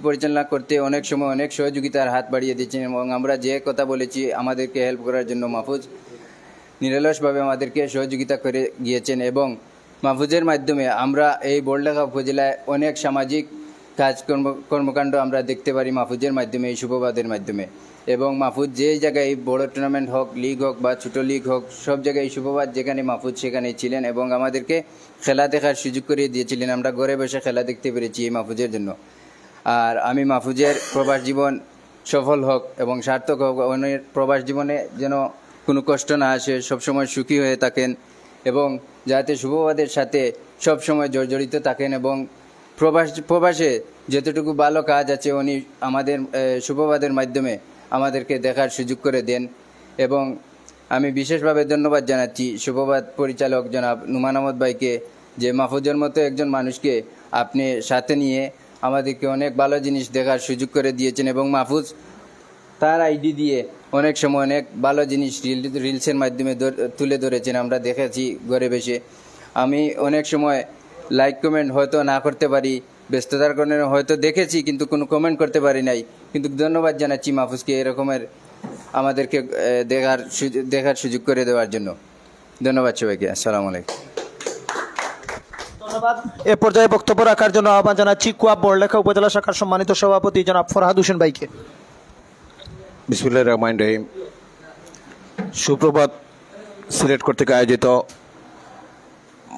পরিচালনা করতে অনেক সময় অনেক সহযোগিতার হাত বাড়িয়ে দিয়েছেন এবং আমরা যে কথা বলেছি আমাদেরকে হেল্প করার জন্য মাহফুজ নিরলসভাবে আমাদেরকে সহযোগিতা করে গিয়েছেন। এবং মাহফুজের মাধ্যমে আমরা এই বড়লেখা উপজেলায় অনেক সামাজিক কর্মকাণ্ড আমরা দেখতে পারি মাহফুজের মাধ্যমে, এই সুপ্রভাতের মাধ্যমে। এবং মাহফুজ যে জায়গায় বড় টুর্নামেন্ট হোক, লিগ হোক বা ছোটো লিগ হোক, সব জায়গায় সুপ্রভাত যেখানে মাহফুজ সেখানেই ছিলেন এবং আমাদেরকে খেলা দেখার সুযোগ করে দিয়েছিলেন। আমরা ঘরে বসে খেলা দেখতে পেরেছি এই মাহফুজের জন্য। আর আমি মাহফুজের প্রবাস জীবন সফল হোক এবং সার্থক হোক, অন্যের প্রবাস জীবনে যেন কোনো কষ্ট না আসে, সবসময় সুখী হয়ে থাকেন এবং যাতে সুপ্রভাতের সাথে সবসময় জড়িত থাকেন এবং প্রবাসে যতটুকু ভালো কাজ আছে উনি আমাদের সুপ্রভাতের মাধ্যমে আমাদেরকে দেখার সুযোগ করে দেন। এবং আমি বিশেষভাবে ধন্যবাদ জানাচ্ছি সুপ্রভাত পরিচালক জনাব নুমান আহমদ ভাইকে, যে মাহফুজের মতো একজন মানুষকে আপনি সাথে নিয়ে আমাদেরকে অনেক ভালো জিনিস দেখার সুযোগ করে দিয়েছেন এবং মাহফুজ তার আইডি দিয়ে অনেক সময় অনেক ভালো জিনিস রিলসের মাধ্যমে তুলে ধরেছেন, আমরা দেখেছি ঘরে বসে। আমি অনেক সময় লাইক কমেন্ট হয়তো না করতে পারি, ব্যস্ততার কারণে হয়তো দেখেছি কিন্তু কোনো কমেন্ট করতে পারি নাই, কিন্তু ধন্যবাদ জানাচ্ছি মাহফুজকে এরকমের আমাদেরকে দেখার সুযোগ করে দেওয়ার জন্য। ধন্যবাদ সবাইকে, আসসালামু আলাইকুম। ধন্যবাদ। এ পর্যায়ে বক্তব্য রাখার জন্য আহ্বান জানাচ্ছি কুয়াব বড়লেখা উপজেলা শাখার সম্মানিত সভাপতি জনাব ফরহাদ হোসেন ভাইকে। বিসমিল্লাহির রহমানির রহিম। সুপ্রভাত সিলেট কর্তৃক আয়োজিত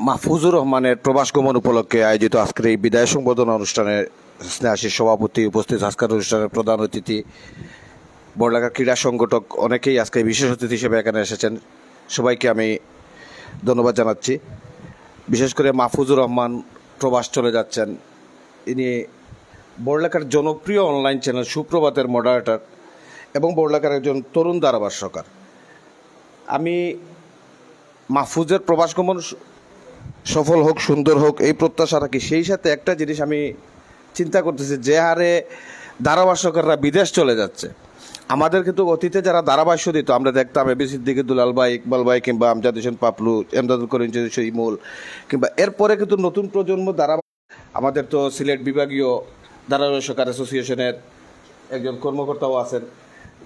মাহফুজুর রহমানের প্রবাস গমন উপলক্ষে আয়োজিত আজকের এই বিদায় সংবর্ধনা অনুষ্ঠানে স্নেহাশিস সভাপতি, উপস্থিত আজকের অনুষ্ঠানের প্রধান অতিথি, বড়লেখার ক্রীড়া সংগঠক অনেকেই আজকে বিশেষ অতিথি হিসেবে এখানে এসেছেন। সবাইকে আমি ধন্যবাদ জানাচ্ছি। বিশেষ করে মাহফুজুর রহমান প্রবাস চলে যাচ্ছেন। ইনি বড়লেখার জনপ্রিয় অনলাইন চ্যানেল সুপ্রভাতের মডারেটর এবং বড়লেখার একজন তরুণ ধারাভাষ্যকার। আমি মাহফুজের প্রবাস গমন সফল হোক, সুন্দর হোক, এই প্রত্যাশা রাখি। সেই সাথে একটা জিনিস আমি চিন্তা করতেছি, যে হারে ধারাভাষ্যকাররা বিদেশ চলে যাচ্ছে, আমাদের কিন্তু অতীতে যারা ধারাভাষ্য দিত আমরা দেখতাম এবিসির দিকে দুলাল ভাই, ইকবাল ভাই, কিংবা আমজাদ হোসেন পাপলু, এমদাদুল করিম ইমুল, কিংবা এরপরে কিন্তু নতুন প্রজন্ম আমাদের তো সিলেট বিভাগীয় ধারাভাষ্যকার অ্যাসোসিয়েশনের একজন কর্মকর্তাও আছেন।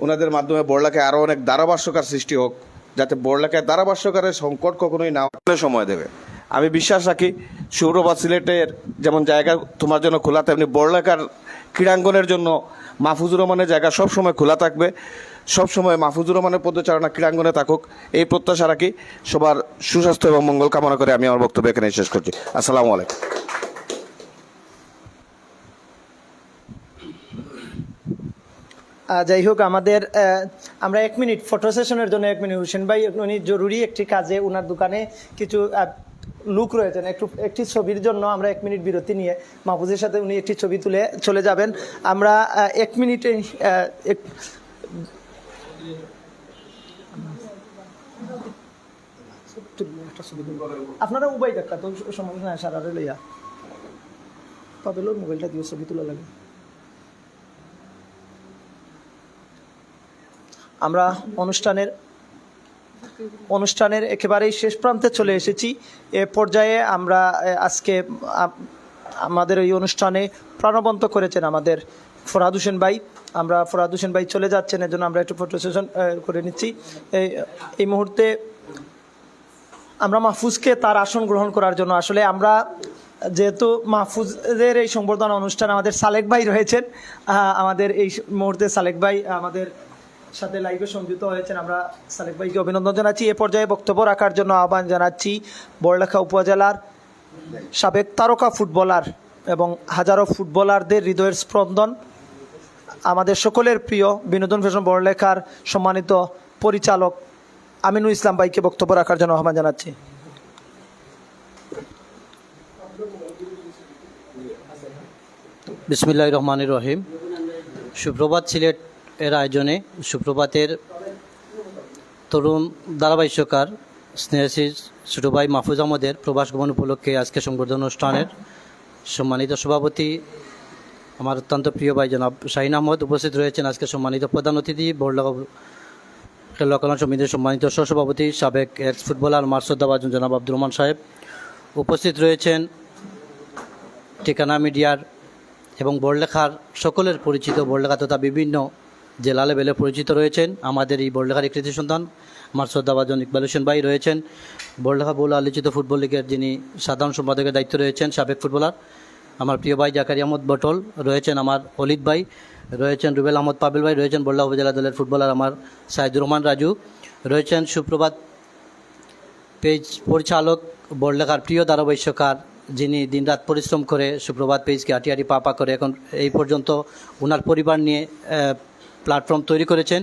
ওনাদের মাধ্যমে বড়লেখায় আরও অনেক ধারাভাষ্যকার সৃষ্টি হোক, যাতে বড়লেখায় ধারাভাষ্যকারের সংকট কখনোই না সময় দেবে। আমি বিশ্বাস রাখি সুপ্রভাত সিলেটের যেমন জায়গা তোমার জন্য খোলা, তেমনি বড়লেখার ক্রীড়াঙ্গনের জন্য মাহফুজুর রহমানের জায়গা সবসময় খোলা থাকবে। সবসময় মাহফুজুর রহমানের পদচারণা ক্রীড়াঙ্গনে থাকুক, এই প্রত্যাশা রাখি। সবার সুস্বাস্থ্য এবং মঙ্গল কামনা করে আমি আমার বক্তব্য এখানে শেষ করছি। আসসালামু আলাইকুম। যাই হোক, আমাদের আমরা 1 মিনিট ফটো সেশনের জন্য 1 মিনিট, হোসেন ভাই উনি জরুরি একটি কাজে ওনার দোকানে কিছু লুক রয়েছেন, একটি ছবির জন্য আমরা 1 মিনিট বিরতি নিয়ে মাহফুজের সাথে উনি একটি ছবি তুলে চলে যাবেন। আমরা 1 মিনিটে আপনারা উবাই দেখা তো সমস্যা নাই, সারা লইয়া পাবেলোর মোবাইলটা দিয়ে ছবি তোলা লাগে। আমরা অনুষ্ঠানের একেবারেই শেষ প্রান্তে চলে এসেছি। এ পর্যায়ে আমরা আজকে আমাদের এই অনুষ্ঠানে প্রাণবন্ত করেছেন আমাদের ফরহাদ হোসেন ভাই। আমরা ফরহাদ হোসেন ভাই চলে যাচ্ছেন, এর জন্য আমরা একটু ফটো সেশন করে নিচ্ছি। এই মুহূর্তে আমরা মাহফুজকে তার আসন গ্রহণ করার জন্য, আসলে আমরা যেহেতু মাহফুজের এই সংবর্ধনা অনুষ্ঠানে আমাদের সালেক ভাই রয়েছেন, আমাদের এই মুহূর্তে সালেক ভাই আমাদের সাথে লাইভে সংযুক্ত হয়েছেন। আমরা সালেক ভাইকে অভিনন্দন জানাচ্ছি। এ পর্যায়ে বক্তব্য রাখার জন্য আহ্বান জানাচ্ছি বড়লেখা উপজেলার সাবেক তারকা ফুটবলার এবং হাজারো ফুটবলারদের হৃদয়ের স্পন্দন, আমাদের সকলের প্রিয় বিনোদন ফ্যাশন বড়লেখার সম্মানিত পরিচালক আমিনুল ইসলাম ভাইকে বক্তব্য রাখার জন্য আহ্বান জানাচ্ছি। বিসমিল্লাহির রহমানির রহিম। সুপ্রভাত সিলেট এর আয়োজনে সুপ্রভাতের তরুণ ধারাভাষ্যকার স্নেহাশিস ছোট ভাই মাহফুজ আহমদের প্রবাস গমন উপলক্ষে আজকে সংবর্ধনা অনুষ্ঠানের সম্মানিত সভাপতি আমার অত্যন্ত প্রিয় ভাই জনাব শাহিন আহমদ উপস্থিত রয়েছেন। আজকে সম্মানিত প্রধান অতিথি বড়লেখা খেলোয়াড় কল্যাণ সমিতির সম্মানিত সহসভাপতি সাবেক এক্স ফুটবলার মার্সুদ্দাবাজন জনাব আব্দুর রহমান সাহেব উপস্থিত রয়েছেন। ঠিকানা মিডিয়ার এবং বড়লেখার সকলের পরিচিত, বড়লেখা তথা বিভিন্ন জেলা লেভেলে পরিচিত রয়েছেন আমাদের এই বড়লেখার কৃতি সন্তান মার্সুদ্দাবাজন ইকবাল হোসেন ভাই রয়েছেন। বড়লেখা বহুল আলোচিত ফুটবল লিগের যিনি সাধারণ সম্পাদকের দায়িত্ব রয়েছেন সাবেক ফুটবলার আমার প্রিয় ভাই জাকারি আহমদ বটল রয়েছেন, আমার অলিদ ভাই রয়েছেন, রুবেল আহমদ পাবেল ভাই রয়েছেন, বড়লেখা উপজেলা দলের ফুটবলার আমার সাইদুর রহমান রাজু রয়েছেন, সুপ্রভাত পেজ পরিচালক বড়লেখার প্রিয় ধারাভাষ্যকার যিনি দিনরাত পরিশ্রম করে সুপ্রভাত পেজকে আটি আটি পা করে এখন এই পর্যন্ত ওনার পরিবার নিয়ে প্ল্যাটফর্ম তৈরি করেছেন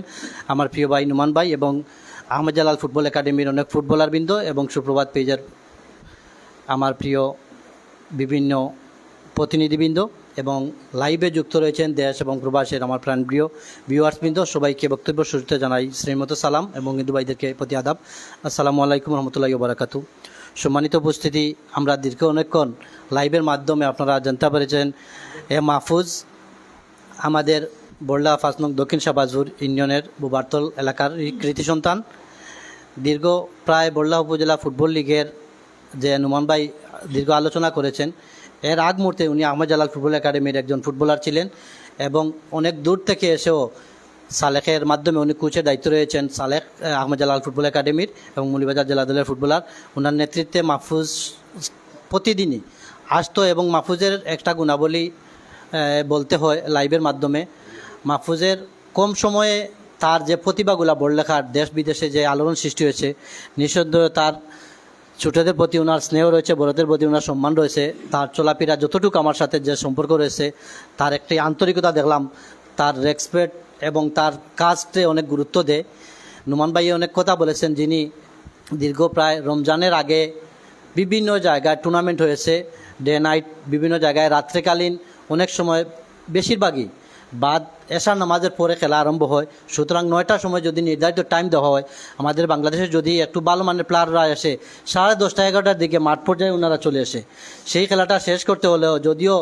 আমার প্রিয় ভাই নুমান ভাই এবং আহমেদ জালাল ফুটবল একাডেমির অনেক ফুটবলারবৃন্দ এবং সুপ্রভাত পেজের আমার প্রিয় বিভিন্ন প্রতিনিধিবৃন্দ এবং লাইভে যুক্ত রয়েছেন দেশ এবং প্রবাসের আমার প্রাণপ্রিয় ভিউয়ার্সবৃন্দ, সবাইকে বক্তব্য শুরুতে জানাই শ্রীমত সালাম এবং হিন্দু ভাইদেরকে প্রতি আদাব। আসসালামু আলাইকুম রহমতুল্লাহি ওয়া বারাকাতু। সম্মানিত উপস্থিতি, আমরা দীর্ঘ অনেকক্ষণ লাইভের মাধ্যমে আপনারা জানতে পেরেছেন মাহফুজ আমাদের বড়লেখা 5 নং দক্ষিণ শাহবাজপুর ইউনিয়নের বুবারতল এলাকার কৃতি সন্তান। দীর্ঘ প্রায় বড়লেখা উপজেলা ফুটবল লিগের যে নুমান ভাই দীর্ঘ আলোচনা করেছেন, এর আগ মুহূর্তে উনি আহমেদ জালাল ফুটবল একাডেমির একজন ফুটবলার ছিলেন এবং অনেক দূর থেকে এসেও সালেকের মাধ্যমে উনি কোচের দায়িত্ব রয়েছেন সালেক আহমেদ জালাল ফুটবল একাডেমির এবং মৌলভীবাজার জেলা দলের ফুটবলার। ওনার নেতৃত্বে মাহফুজ প্রতিদিনই আসতো এবং মাহফুজের একটা গুণাবলী বলতে হয় লাইভের মাধ্যমে, মাহফুজের কম সময়ে তার যে প্রতিভাগুলা বড়লেখার দেশ বিদেশে যে আলোড়ন সৃষ্টি হয়েছে, নিঃসন্দেহে তার ছোটদের প্রতি ওনার স্নেহ রয়েছে, বড়দের প্রতি ওনার সম্মান রয়েছে, তার চলাফেরা যতটুকু আমার সাথে যে সম্পর্ক রয়েছে তার একটি আন্তরিকতা দেখলাম, তার রেসপেক্ট এবং তার কাজকে অনেক গুরুত্ব দেয়। নোমান ভাই অনেক কথা বলেছেন, যিনি দীর্ঘ প্রায় রমজানের আগে বিভিন্ন জায়গায় টুর্নামেন্ট হয়েছে, ডে নাইট বিভিন্ন জায়গায় রাত্রেকালীন, অনেক সময় বেশিরভাগই বাদ এশার নামাজের পরে খেলা আরম্ভ হয়। সুতরাং 9টার সময় যদি নির্ধারিত টাইম দেওয়া হয়, আমাদের বাংলাদেশে যদি একটু ভালো মানের প্লেয়াররা এসে 10:30 11টার দিকে মাঠ পর্যায়ে ওনারা চলে আসে। সেই খেলাটা শেষ করতে হলেও যদিও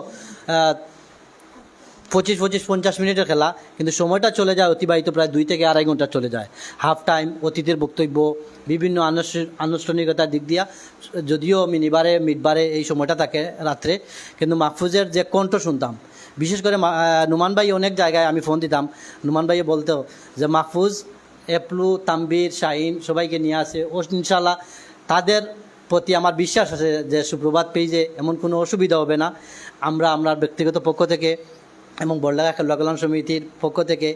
25-50 মিনিটের খেলা, কিন্তু সময়টা চলে যায় অতিবাহিত প্রায় 2 থেকে 2.5 ঘন্টা চলে যায়। হাফ টাইম, অতিথির বক্তব্য, বিভিন্ন আনুষ্ঠানিকতার দিক দিয়া যদিও মিডবারে এই সময়টা থাকে রাত্রে, কিন্তু মাহফুজের যে কণ্ঠ শুনতাম, বিশেষ করে নোমান ভাই অনেক জায়গায় আমি ফোন দিতাম, নোমান ভাইয়ে বলতো যে মাহফুজ, এপলু, তাম্বির, শাহিন সবাইকে নিয়ে আসে ও ইনশাল্লাহ তাদের প্রতি আমার বিশ্বাস আছে যে সুপ্রভাত পেজে এমন কোনো অসুবিধা হবে না। আমরা ব্যক্তিগত পক্ষ থেকে এবং বড়লাগা খেলোয়াড় কল্যাণ সমিতির পক্ষ থেকে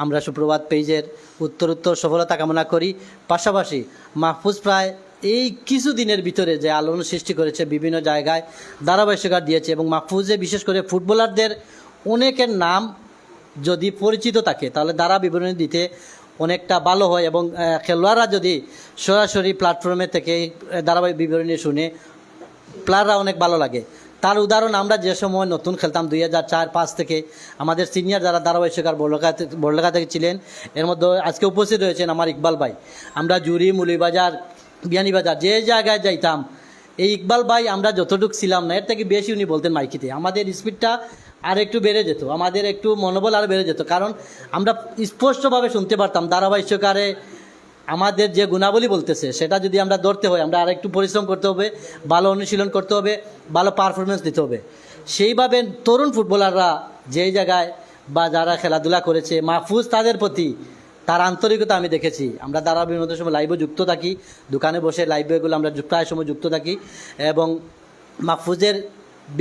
আমরা সুপ্রভাত পেজের উত্তরোত্তর সফলতা কামনা করি। পাশাপাশি মাহফুজ প্রায় এই কিছু দিনের ভিতরে যে আলোড়ন সৃষ্টি করেছে, বিভিন্ন জায়গায় ধারাবাহিকতা দিয়েছে, এবং মাহফুজে বিশেষ করে ফুটবলারদের অনেকের নাম যদি পরিচিত থাকে তাহলে দ্বারা বিবরণী দিতে অনেকটা ভালো হয়, এবং খেলোয়াড়রা যদি সরাসরি প্ল্যাটফর্মে থেকে ধারাবাহিক বিবরণী শুনে প্লেয়াররা অনেক ভালো লাগে। তার উদাহরণ আমরা যে সময় নতুন খেলতাম 2004-05 থেকে, আমাদের সিনিয়র যারা ধারাবাহিককার বড়লেখা থেকে ছিলেন, এর মধ্যে আজকে উপস্থিত রয়েছেন আমার ইকবাল ভাই। আমরা জুরি, মুলিবাজার, বিয়ানীবাজার যে জায়গায় যাইতাম, এই ইকবাল ভাই আমরা যতটুকু ছিলাম না এর থেকে বেশি উনি বলতেন মাইকিতে, আমাদের স্পিডটা আর একটু বেড়ে যেত, আমাদের একটু মনোবল আরও বেড়ে যেত, কারণ আমরা স্পষ্টভাবে শুনতে পারতাম ধারাবাহিককারে আমাদের যে গুণাবলী বলতেছে সেটা যদি আমরা ধরতে হয়, আমরা আর একটু পরিশ্রম করতে হবে, ভালো অনুশীলন করতে হবে, ভালো পারফরমেন্স দিতে হবে। সেইভাবে তরুণ ফুটবলাররা যেই জায়গায় বা যারা খেলাধুলা করেছে, মাহফুজ তাদের প্রতি তার আন্তরিকতা আমি দেখেছি। আমরা ধারাবাহিকতার সময় লাইভে যুক্ত থাকি, দোকানে বসে লাইভেগুলো আমরা প্রায় সময় যুক্ত থাকি, এবং মাহফুজের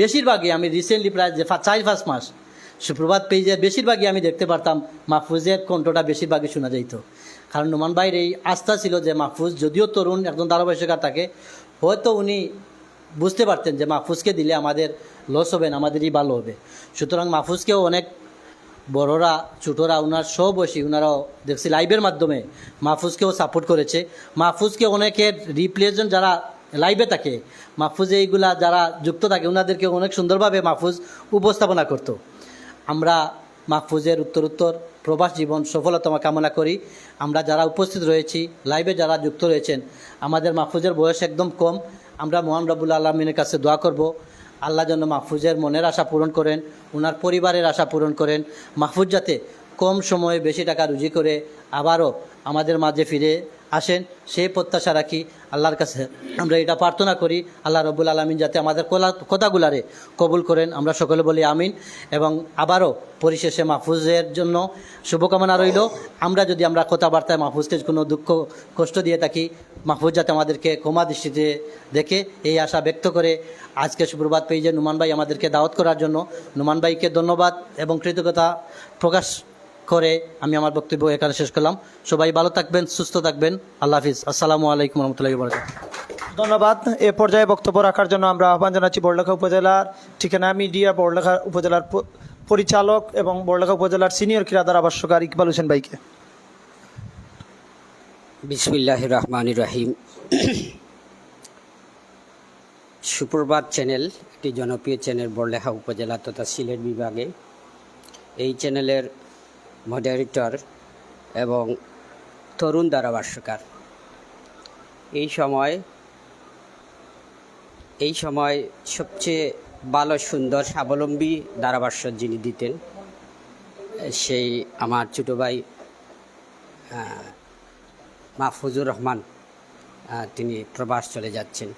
বেশিরভাগই আমি রিসেন্টলি প্রায় 4-5 মাস সুপ্রভাত পেজের বেশিরভাগই আমি দেখতে পারতাম মাহফুজের কণ্ঠটা বেশিরভাগই শোনা যেত। কারণ নোমান ভাইয়ের এই আস্থা ছিল যে মাহফুজ যদিও তরুণ একজন ধারাবাহিককার থাকে, হয়তো উনি বুঝতে পারতেন যে মাহফুজকে দিলে আমাদের লস হবে না, আমাদেরই ভালো হবে। সুতরাং মাহফুজকেও অনেক বড়রা ছোটরা ওনার সববয়সী ওনারাও দেখছি লাইভের মাধ্যমে মাহফুজকেও সাপোর্ট করেছে। মাহফুজকে অনেকের রিপ্লেজেন্ট যারা লাইভে থাকে, মাহফুজ এইগুলা যারা যুক্ত থাকে ওনাদেরকে অনেক সুন্দরভাবে মাহফুজ উপস্থাপনা করত। আমরা মাহফুজের উত্তরোত্তর প্রবাস জীবন সফলতা কামনা করি। আমরা যারা উপস্থিত রয়েছি, লাইভে যারা যুক্ত রয়েছেন, আমাদের মাহফুজের বয়স একদম কম। আমরা মহান রব্বুল আলমিনের কাছে দোয়া করব, আল্লাহ যেন মাহফুজের মনের আশা পূরণ করেন, ওনার পরিবারের আশা পূরণ করেন। মাহফুজ যাতে কম সময়ে বেশি টাকা রুজি করে আবারও আমাদের মাঝে ফিরে আসেন, সেই প্রত্যাশা রাখি। আল্লাহর কাছে আমরা এটা প্রার্থনা করি, আল্লাহ রব্বুল আলমিন যাতে আমাদের কথাগুলারে কবুল করেন। আমরা সকলে বলি আমিন। এবং আবারও পরিশেষে মাহফুজের জন্য শুভকামনা রইল। আমরা কথাবার্তায় মাহফুজকে কোনো দুঃখ কষ্ট দিয়ে থাকি, মাহফুজ যাতে আমাদেরকে ক্ষমা দৃষ্টিতে দেখে, এই আশা ব্যক্ত করে আজকে সুপ্রভাত পেজে নোমান ভাই আমাদেরকে দাওয়াত করার জন্য নোমান ভাইকে ধন্যবাদ এবং কৃতজ্ঞতা প্রকাশ করে আমি আমার বক্তব্য এখানে শেষ করলাম। সবাই ভালো থাকবেন, সুস্থ থাকবেন। আল্লাহ হাফিজ। আসসালামু আলাইকুম রহমতুল্লাহি ওয়া বারাকাতুহু। ধন্যবাদ। এ পর্যায়ে বক্তব্য রাখার জন্য আমরা আহ্বান জানাচ্ছি বড়লেখা উপজেলার ঠিকানা মিডিয়া, বড়লেখা উপজেলার পরিচালক এবং বড়লেখা উপজেলার সিনিয়র ক্রীড়াদার আবাসকার ইকবাল হোসেন ভাইকে। বিসমিল্লাহির রহমানির রহিম। সুপ্রভাত চ্যানেল একটি জনপ্রিয় চ্যানেল বড়লেখা উপজেলা তথা সিলেট বিভাগে। এই চ্যানেলের মডারেটর এবং তরুণ ধারাভাষ্যকার। এই সময় সবচেয়ে ভালো সুন্দর স্বাবলম্বী ধারাভাষ্য যিনি দিতেন সেই আমার ছোটো ভাই মাহফুজুর রহমান, তিনি প্রবাস চলে যাচ্ছেন।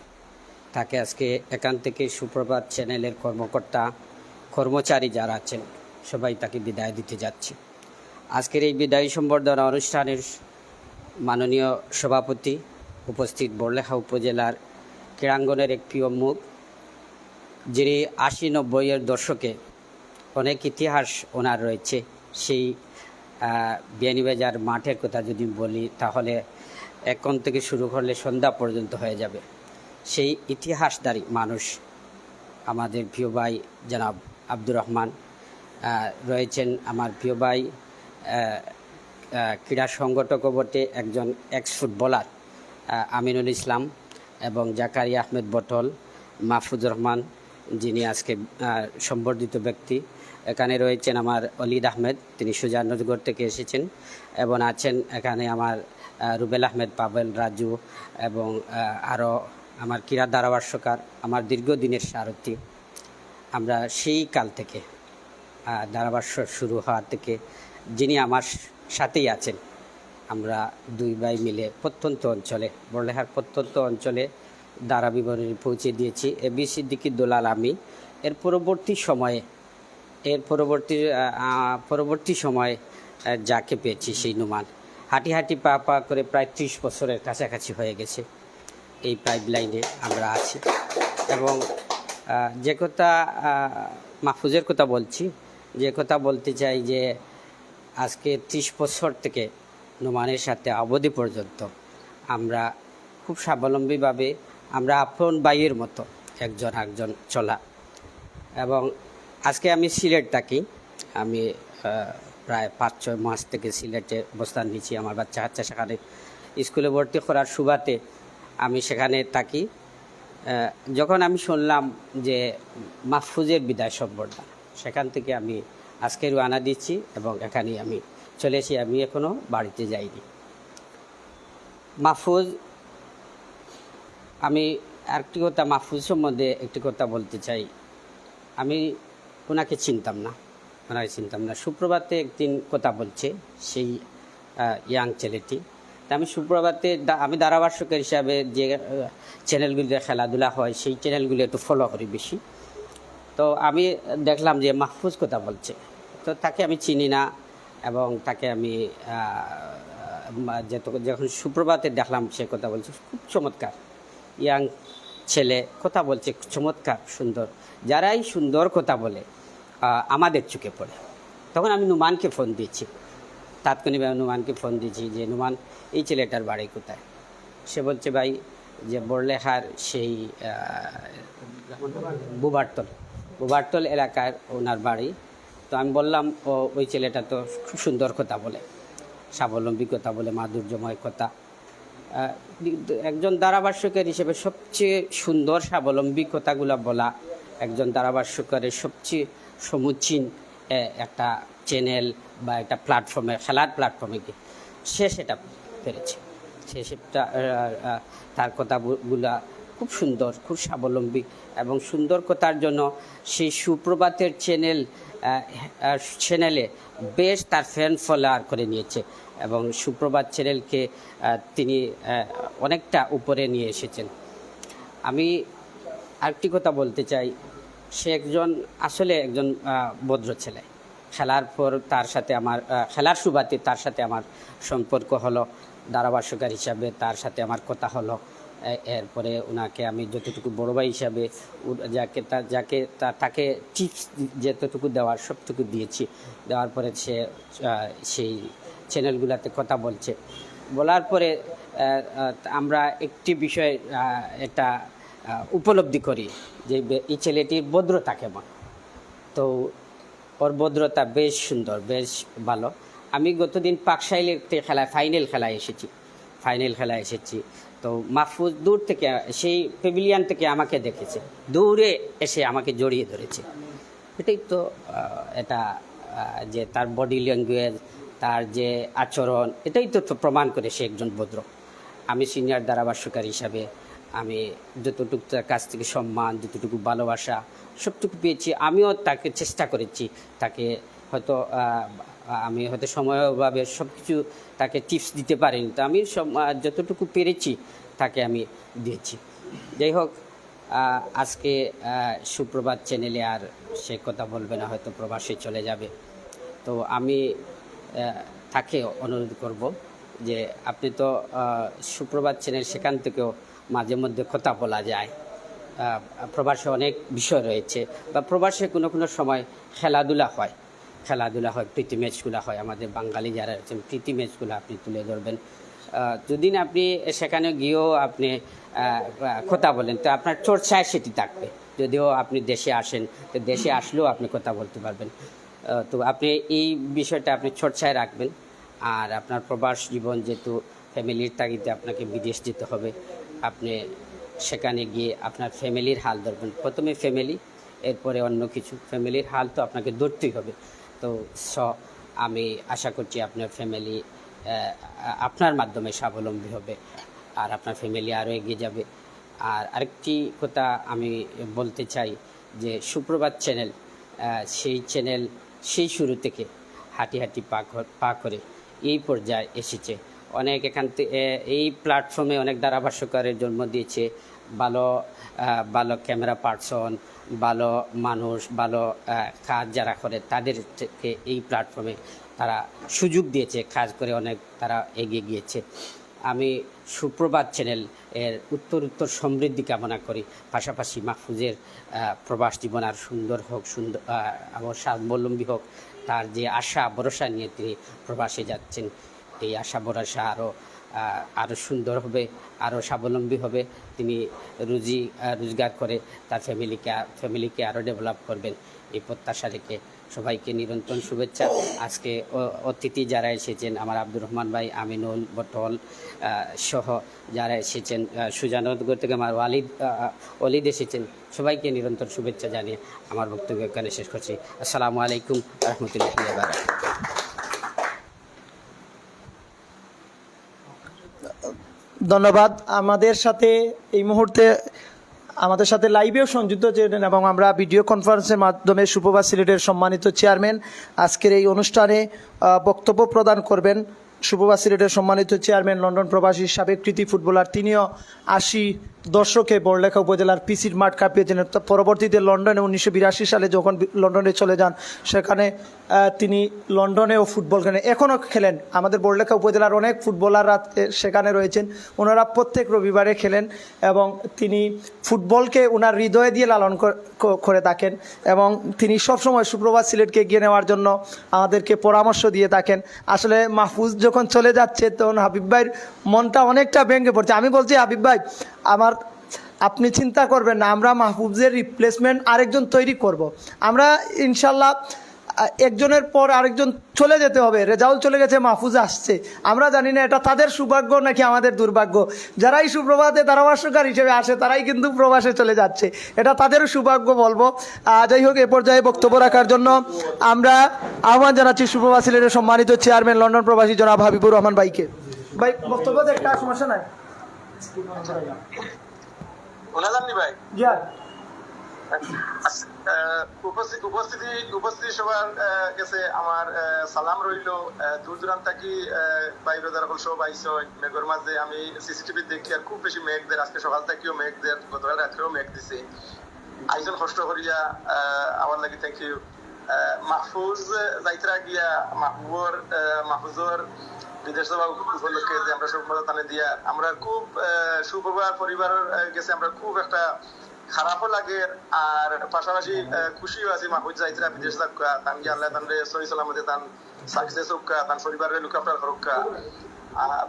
তাকে আজকে এখান থেকে সুপ্রভাত চ্যানেলের কর্মচারী যারা আছেন সবাই তাকে বিদায় দিতে যাচ্ছে। আজকের এই বিদায়ী সম্বর্ধনা অনুষ্ঠানের মাননীয় সভাপতি উপস্থিত বড়লেখা উপজেলার ক্রীড়াঙ্গনের এক প্রিয় মুখ, যিনি 80-90-এর দশকে অনেক ইতিহাস ওনার রয়েছে। সেই বিয়ানীবাজার মাঠের কথা যদি বলি তাহলে এখন থেকে শুরু করলে সন্ধ্যা পর্যন্ত হয়ে যাবে। সেই ইতিহাসধারী মানুষ আমাদের প্রিয় ভাই জনাব আব্দুর রহমান, রয়েছেন আমার প্রিয় ভাই ক্রীড়া সংগঠকও বটে, একজন এক্স ফুটবলার আমিনুল ইসলাম, এবং জাকারিয়া আহমেদ বটল, মাহফুজুর রহমান যিনি আজকে সম্বর্ধিত ব্যক্তি। এখানে রয়েছেন আমার অলিদ আহমেদ, তিনি সুজানগর থেকে এসেছেন, এবং আছেন এখানে আমার রুবেল আহমেদ, পাবেল, রাজু, এবং আরও আমার ক্রীড়া ধারাভাষ্যকার, আমার দীর্ঘদিনের সারথি। আমরা সেই কাল থেকে ধারাভাষ্য শুরু হওয়ার থেকে যিনি আমার সাথেই আছেন, আমরা দুই ভাই মিলে প্রত্যন্ত অঞ্চলে, বড়লেখার প্রত্যন্ত অঞ্চলে ধারা বিবরণী পৌঁছে দিয়েছি। এবি সিদ্দিকী দোলাল আমি। এর পরবর্তী সময়ে যাকে পেয়েছি সেই নুমান, হাঁটি হাঁটি পা পা করে প্রায় 30 বছরের কাছাকাছি হয়ে গেছে এই পাইপ লাইনে আমরা আছি। এবং যে কথা মাহফুজের কথা বলছি, যে কথা বলতে চাই যে আজকে 30 বছর থেকে নুমানের সাথে অবধি পর্যন্ত আমরা খুব স্বাবলম্বীভাবে, আমরা আপন ভাইয়ের মতো একজন চলা। এবং আজকে আমি সিলেট থাকি, আমি প্রায় 5-6 মাস থেকে সিলেটে অবস্থান নিয়েছি। আমার বাচ্চা সেখানে স্কুলে ভর্তি করার সুবাদে আমি সেখানে থাকি। যখন আমি শুনলাম যে মাহফুজের বিদায় সম্বর্ধনা, সেখান থেকে আমি আজকে রওনা দিচ্ছি এবং এখানেই আমি চলে এসে, আমি এখনও বাড়িতে যাইনি। মাহফুজ, আমি আরেকটি কথা মাহফুজ সম্বন্ধে একটি কথা বলতে চাই। আমি ওনাকে চিনতাম না। সুপ্রভাতে একদিন কথা বলছে সেই ইয়াং ছেলেটি। তা আমি সুপ্রভাতে, আমি ধারাভাষ্যকার হিসাবে যে চ্যানেলগুলিতে খেলাধুলা হয় সেই চ্যানেলগুলি একটু ফলো করি বেশি। তো আমি দেখলাম যে মাহফুজ কথা বলছে, তো তাকে আমি চিনি না, এবং তাকে আমি যখন সুপ্রভাতে দেখলাম সে কথা বলছে, খুব চমৎকার ইয়াং ছেলে, কথা বলছে চমৎকার সুন্দর। যারাই সুন্দর কথা বলে আমাদের চোখে পড়ে। তখন আমি নুমানকে ফোন দিয়েছি, তাৎক্ষণিকভাবে নুমানকে ফোন দিয়েছি যে নুমান, এই ছেলেটার বাড়ি কোথায়? সে বলছে ভাই যে বড়লেখার সেই বুবারতল এলাকার ওনার বাড়ি। তো আমি বললাম ওই ছেলেটা তো খুব সুন্দর কথা বলে, স্বাবলম্বী কথা বলে, মাধুর্যময় কথা। একজন ধারাভাষ্যকার হিসেবে সবচেয়ে সুন্দর স্বাবলম্বী কথাগুলো বলা একজন ধারাভাষ্যকারের সবচেয়ে সমুচীন একটা চ্যানেল বা একটা প্ল্যাটফর্মে, খেলার প্ল্যাটফর্মে গিয়ে সে সেটা পেরেছে। সেটা তার কথাগুলা খুব সুন্দর, খুব স্বাবলম্বী, এবং সুন্দর কথার জন্য সেই সুপ্রভাতের চ্যানেলে বেশ তার ফ্যান ফলোয়ার করে নিয়েছে, এবং সুপ্রভাত চ্যানেলকে তিনি অনেকটা উপরে নিয়ে এসেছেন। আমি আরেকটি কথা বলতে চাই, সে আসলে একজন ভদ্র ছেলে। খেলার পর তার সাথে আমার খেলার সুবাদে তার সাথে আমার সম্পর্ক হলো, ধারাভাষ্যকার হিসাবে তার সাথে আমার কথা হলো। এরপরে ওনাকে আমি যতটুকু বড় ভাই হিসাবে তাকে টিপস যতটুকু দেওয়ার সবটুকু দিয়েছি। দেওয়ার পরে সে সেই চ্যানেলগুলোতে কথা বলার পরে আমরা একটি বিষয় এটা উপলব্ধি করি যে এই ছেলেটির ভদ্রতা কেমন। তো ওর ভদ্রতা বেশ সুন্দর, বেশ ভালো। আমি গতদিন পাকশাইলের একটি ফাইনাল খেলায় এসেছি। তো মাহফুজ দূর থেকে, সেই প্যাভিলিয়ন থেকে আমাকে দেখেছে, দৌড়ে এসে আমাকে জড়িয়ে ধরেছে। এটাই তো এটা যে তার বডি ল্যাঙ্গুয়েজ, তার যে আচরণ, এটাই তো প্রমাণ করে সে একজন ভদ্র। আমি সিনিয়র ধারাভাষ্যকার হিসাবে আমি যতটুকু তার কাছ থেকে সম্মান, যতটুকু ভালোবাসা সবটুকু পেয়েছি। আমিও তাকে চেষ্টা করেছি, তাকে আমি হয়তো সময়ের অভাবে সব কিছু তাকে টিপস দিতে পারিনি, তো আমি যতটুকু পেরেছি তাকে আমি দিয়েছি। যাই হোক, আজকে সুপ্রভাত চ্যানেলে আর সে কথা বলবে না, হয়তো প্রবাসে চলে যাবে। তো আমি তাকে অনুরোধ করব যে আপনি তো সুপ্রভাত চ্যানেল, সেখান থেকেও মাঝে মধ্যে কথা বলা যায়। প্রবাসে অনেক বিষয় রয়েছে, বা প্রবাসে কোনো সময় খেলাধুলা হয়, প্রীতি ম্যাচগুলো হয়। আমাদের বাঙালি যারা আছেন, প্রীতি ম্যাচগুলো আপনি তুলে ধরবেন। যদি না আপনি সেখানে গিয়েও আপনি কথা বলেন তো আপনার চর্চায় সেটি থাকবে। যদিও আপনি দেশে আসেন তো দেশে আসলেও আপনি কথা বলতে পারবেন। তো আপনি এই বিষয়টা আপনি চর্চায় রাখবেন। আর আপনার প্রবাস জীবন যেহেতু ফ্যামিলির তাগিদে আপনাকে বিদেশ যেতে হবে, আপনি সেখানে গিয়ে আপনার ফ্যামিলির হাল ধরবেন। প্রথমে ফ্যামিলি, এরপরে অন্য কিছু। ফ্যামিলির হাল তো আপনাকে ধরতেই হবে। তো আমি আশা করছি আপনার ফ্যামিলি আপনার মাধ্যমে স্বাবলম্বী হবে আর আপনার ফ্যামিলি আরও এগিয়ে যাবে। আর আরেকটি কথা আমি বলতে চাই যে সুপ্রভাত চ্যানেল, সেই চ্যানেল সেই শুরু থেকে হাঁটি হাঁটি পা করে এই পর্যায়ে এসেছে। অনেক এখান থেকে এই প্ল্যাটফর্মে অনেক ধারাভাষ্যকারের জন্ম দিয়েছে, ভালো ভালো ক্যামেরা পার্সন, ভালো মানুষ, ভালো কাজ যারা করে তাদেরকে এই প্ল্যাটফর্মে তারা সুযোগ দিয়েছে, কাজ করে অনেক তারা এগিয়ে গিয়েছে। আমি সুপ্রভাত চ্যানেল এর উত্তর সমৃদ্ধি কামনা করি। পাশাপাশি মাহফুজের প্রবাস জীবন আর সুন্দর হোক, সুন্দর আবার স্বাবলম্বী হোক। তার যে আশা ভরসা নিয়ে তিনি প্রবাসে যাচ্ছেন, এই আশা ভরসা আরও সুন্দর হবে, আরও স্বাবলম্বী হবে। তিনি রোজগার করে তার ফ্যামিলিকে আরও ডেভেলপ করবেন, এই প্রত্যাশা রেখে সবাইকে নিরন্তর শুভেচ্ছা। আজকে অতিথি যারা এসেছেন, আমার আব্দুর রহমান ভাই, আমিনুল, বটল সহ যারা এসেছেন, সুজানগর থেকে আমার ওয়ালিদ এসেছেন, সবাইকে নিরন্তর শুভেচ্ছা জানিয়ে আমার বক্তব্য এখানে শেষ করছি। আসসালামু আলাইকুম রহমতুল্লাহি ওয়া বারাকাতুহু। ধন্যবাদ। আমাদের সাথে এই মুহূর্তে আমাদের সাথে লাইভেও সংযুক্ত ছিলেন এবং আমরা ভিডিও কনফারেন্সের মাধ্যমে সুপ্রভাত সিলেটের সম্মানিত চেয়ারম্যান আজকের এই অনুষ্ঠানে বক্তব্য প্রদান করবেন। সুপ্রভাত সিলেটের সম্মানিত চেয়ারম্যান, লন্ডন প্রবাসী সাবেক কৃতি ফুটবলার, তিনিও 80 দশকে বড়লেখা উপজেলার পিসির মাঠ কাঁপিয়েছেন। পরবর্তীতে লন্ডনে 1982 সালে যখন লন্ডনে চলে যান, সেখানে তিনি লন্ডনেও ফুটবল খেলেন, এখনও খেলেন। আমাদের বড়লেখা উপজেলার অনেক ফুটবলাররা সেখানে রয়েছেন, ওনারা প্রত্যেক রবিবারে খেলেন এবং তিনি ফুটবলকে ওনার হৃদয়ে দিয়ে লালন করে থাকেন এবং তিনি সবসময় সুপ্রভাত সিলেটকে এগিয়ে নেওয়ার জন্য আমাদেরকে পরামর্শ দিয়ে থাকেন। আসলে মাহফুজ যখন চলে যাচ্ছে তখন হাবিব ভাইয়ের মনটা অনেকটা ভেঙে পড়ছে। আমি বলছি, হাবিব ভাই, আপনি চিন্তা করবেন না, আমরা মাহফুজের রিপ্লেসমেন্ট আরেকজন তৈরি করব। আমরা ইনশাল্লাহ একজনের পর আরেকজন চলে যেতে হবে। রেজাউল চলে গেছে, মাহফুজ আসছে। আমরা জানি না এটা তাদের সৌভাগ্য নাকি আমাদের দুর্ভাগ্য। যারাই সুপ্রভাতে ধারাভাষ্যকার হিসেবে আসে তারাই কিন্তু প্রবাসে চলে যাচ্ছে, এটা তাদেরও সৌভাগ্য বলবো। যাই হোক, এ পর্যায়ে বক্তব্য রাখার জন্য আমরা আহ্বান জানাচ্ছি সুপ্রভাত সিলেটের সম্মানিত চেয়ারম্যান, লন্ডন প্রবাসী জনাব হাবিবুর রহমান ভাইকে। ভাই, বক্তব্য একটা সমস্যা নাই ভাই। উপস্থিতি সবার কাছে আমার সালাম রইল। দূর দূরান্ত থাকি ভাই ব্রাদার সব আইসন। মেঘের মাঝে আমি সিসিটিভি দেখি আর খুব বেশি মেঘদের, আজকে সকাল থেকেও মেঘদের, গতকাল রাত্রেও মেঘ দিছে। আইসন কষ্ট করিয়া আমার লাগি থ্যাংক ইউ। মাহফুজ যাইতরা গিয়া মাহফুজর বিদেশ যাওয়া উপলক্ষে যে আমরা সব মজা টানে দিয়া আমরা খুব সুপ্রভাত পরিবারের গেছে, আমরা খুব একটা খারাপও লাগে আর পাশাপাশি খুশিও আছি। মাহফুজ যাইতরা বিদেশ যাক্কা, তান গিয়ে আল্লাহ তানরে সহি সালামতে তান সাকসেস হোক্কা, তান পরিবারের লুক আফটার করক্কা।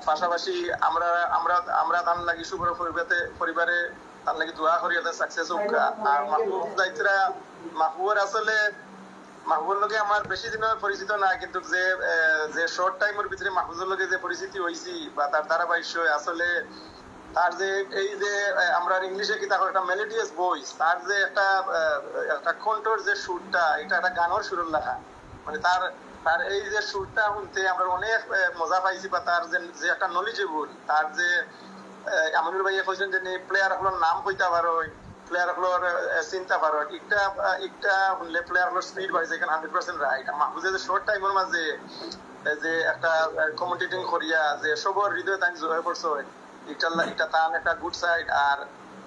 পাশাপাশি আমরা তান লাগি সুপ্র পরিবারে তার লাগি দোয়া করি সাকসেস হোক্কা। আর মাহফুজ যাইতরা, মাহবুবের আসলে মাহবুবের লগে আমার বেশি দিন পরিচিত না, কিন্তু যে শর্ট টাইমের ভিতরে মাহবুবের লগে যে পরিচিতি হয়েছি বা তার ধারাবাহিক আসলে তার যে এই যে আমরা ইংলিশে কি তার একটা মেলোডিয়াস ভয়েস, তার যে একটা কণ্ঠর যে সুরটা, এটা একটা গানের সুরের লেখা, মানে তার এই যে সুরটা শুনতে আমরা অনেক মজা পাইছি। বা তার যে একটা নলেজেবল, তার যে আমিনুল ভাইয়া কইছেন যে প্লেয়ার গুলোর নাম কইতে পারো, প্লেয়ার গুলোর চিন্তা পারো, একটা শুনলে প্লেয়ার গুলোর স্পিড বাড়ছে, এখানে 100% রাইট। মাহফুজের যে শর্ট টাইমের মাঝে যে একটা কমেন্টেটিং করিয়া যে সবার হৃদয় তাই জয় করছো, এটা তার একটা গুড সাইড। আর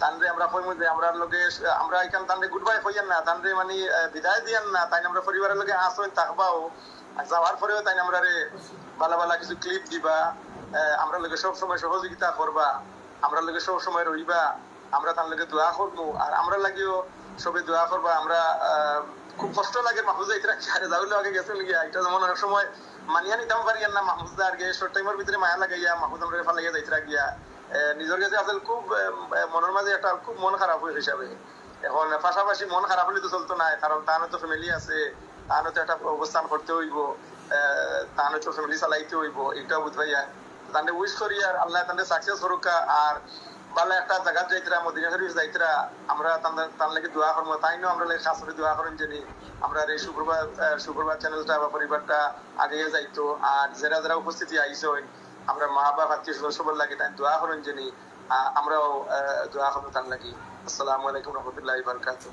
তানরে আমরা কই মধ্যে আমরা লগে আমরা এখানে তানরে গুড বাই কইয়েন না, তানরে মানে বিদায় দিয়েন না, তাই আমরা পরিবারের লগে আসেন থাকবাও, যাওয়ার পরেও তাই আমরা ভালো ভালো কিছু ক্লিপ দিবা, আমরা লগে সব সময় সহযোগিতা করবা, আমরা লগে সব সময় রইবা, আমরা তার লগে দোয়া করবো আর আমরা লাগিও সবে দোয়া করবা। আমরা খুব কষ্ট লাগে মাহফুজ যাইতরা কি আরে যাইলে আগে গেছেন গিয়া এটা যেমন অনেক সময় মানিয়া নিতাম পারি না মাহফুজ দা আগে শর্ট টাইমের ভিতরে মায়া লাগাইয়া মাহফুজ আমরা ফালাইয়া যাইতরা গিয়া নিজের কাছে আসলে খুব মনের মাঝে একটা খুব মন খারাপ হয়ে হিসাবে। এখন পাশাপাশি মন খারাপ হলে তো চলতো না, কারণ তারও তো ফ্যামিলি আছে, তারও তো একটা অবস্থান করতে হইব, তারও তো ফ্যামিলি চালাইতে হইব, এটাও বুঝবাইয়া তাদের উইশ করি আর আল্লাহ তাদের সাকসেস করুক। আর ভালো একটা জায়গা যাইতরা মদিনা শরীফ যাইতরা আমরা তার লাগে দোয়া করবো, তাই না আমরা খাস করে দোয়া করেন জানি আমরা এই শুক্রবার চ্যানেলটা বা পরিবারটা আগে যাইতো। আর যারা যারা উপস্থিতি আইসো আমরা মা বাবা আত্মীয় স্বজন সবার লাগে তাই দোয়া করেন জানি, আমরাও দোয়া করবো তার লাগি। আসসালামু আলাইকুম রহমতুল্লাহ বারকাতুহু।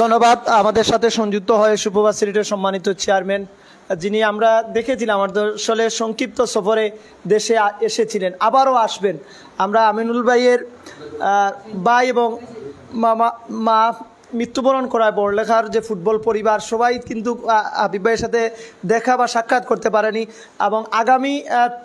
ধন্যবাদ। আমাদের সাথে সংযুক্ত হয়ে সুপ্রভাত সিলেটের সম্মানিত চেয়ারম্যান, যিনি আমরা দেখেছিলাম আসলে সংক্ষিপ্ত সফরে দেশে এসেছিলেন, আবারও আসবেন। আমরা আমিনুল ভাইয়ের ভাই এবং মা মৃত্যুবরণ করায় বড়লেখার যে ফুটবল পরিবার সবাই কিন্তু হাবিব ভাইয়ের সাথে দেখা বা সাক্ষাৎ করতে পারেনি, এবং আগামী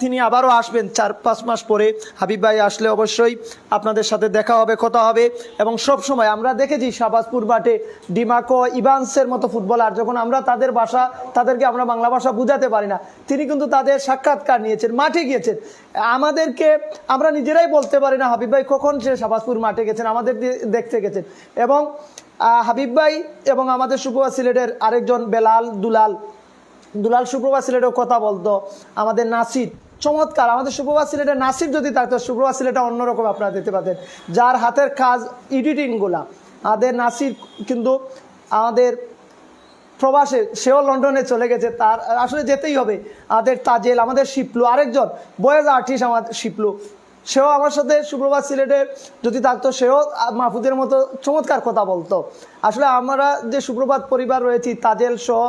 তিনি আবারও আসবেন 4-5 মাস পরে। হাবিব ভাই আসলে অবশ্যই আপনাদের সাথে দেখা হবে, কথা হবে। এবং সব সময় আমরা দেখেছি শাহবাজপুর মাঠে ডিমাকো ইভান্সের মতো ফুটবলার, যখন আমরা তাদের ভাষা তাদেরকে আমরা বাংলা ভাষা বুঝাতে পারি না, তিনি কিন্তু তাদের সাক্ষাৎকার নিয়েছেন, মাঠে গিয়েছেন। আমাদেরকে আমরা নিজেরাই বলতে পারি না হাবিব ভাই কখন সে শাহবাজপুর মাঠে গেছেন, আমাদের দেখতে গেছেন। এবং হাবিব ভাই এবং আমাদের সুপ্রভাত সিলেটের আরেকজন বেলাল দুলাল সুপ্রভাত সিলেটেও কথা বলতো, আমাদের নাসির চমৎকার। আমাদের সুপ্রভাত সিলেটের নাসির যদি থাকতো সুপ্রভাত সিলেটে অন্যরকম আপনারা দেখতে পাতেন, যার হাতের কাজ এডিটিংগুলা। আমাদের নাসির কিন্তু আমাদের প্রবাসে, সেও লন্ডনে চলে গেছে, তার আসলে যেতেই হবে। আমাদের তাজেল, আমাদের শিপলু, আরেকজন বয়েজ আর্টিস্ট আমাদের শিপলু, সেও আমার সাথে সুপ্রভাত সিলেটে যদি থাকতো সেও মাহফুজের মতো চমৎকার কথা বলতো। আসলে আমরা যে সুপ্রভাত পরিবার রয়েছি, তাজেল সহ,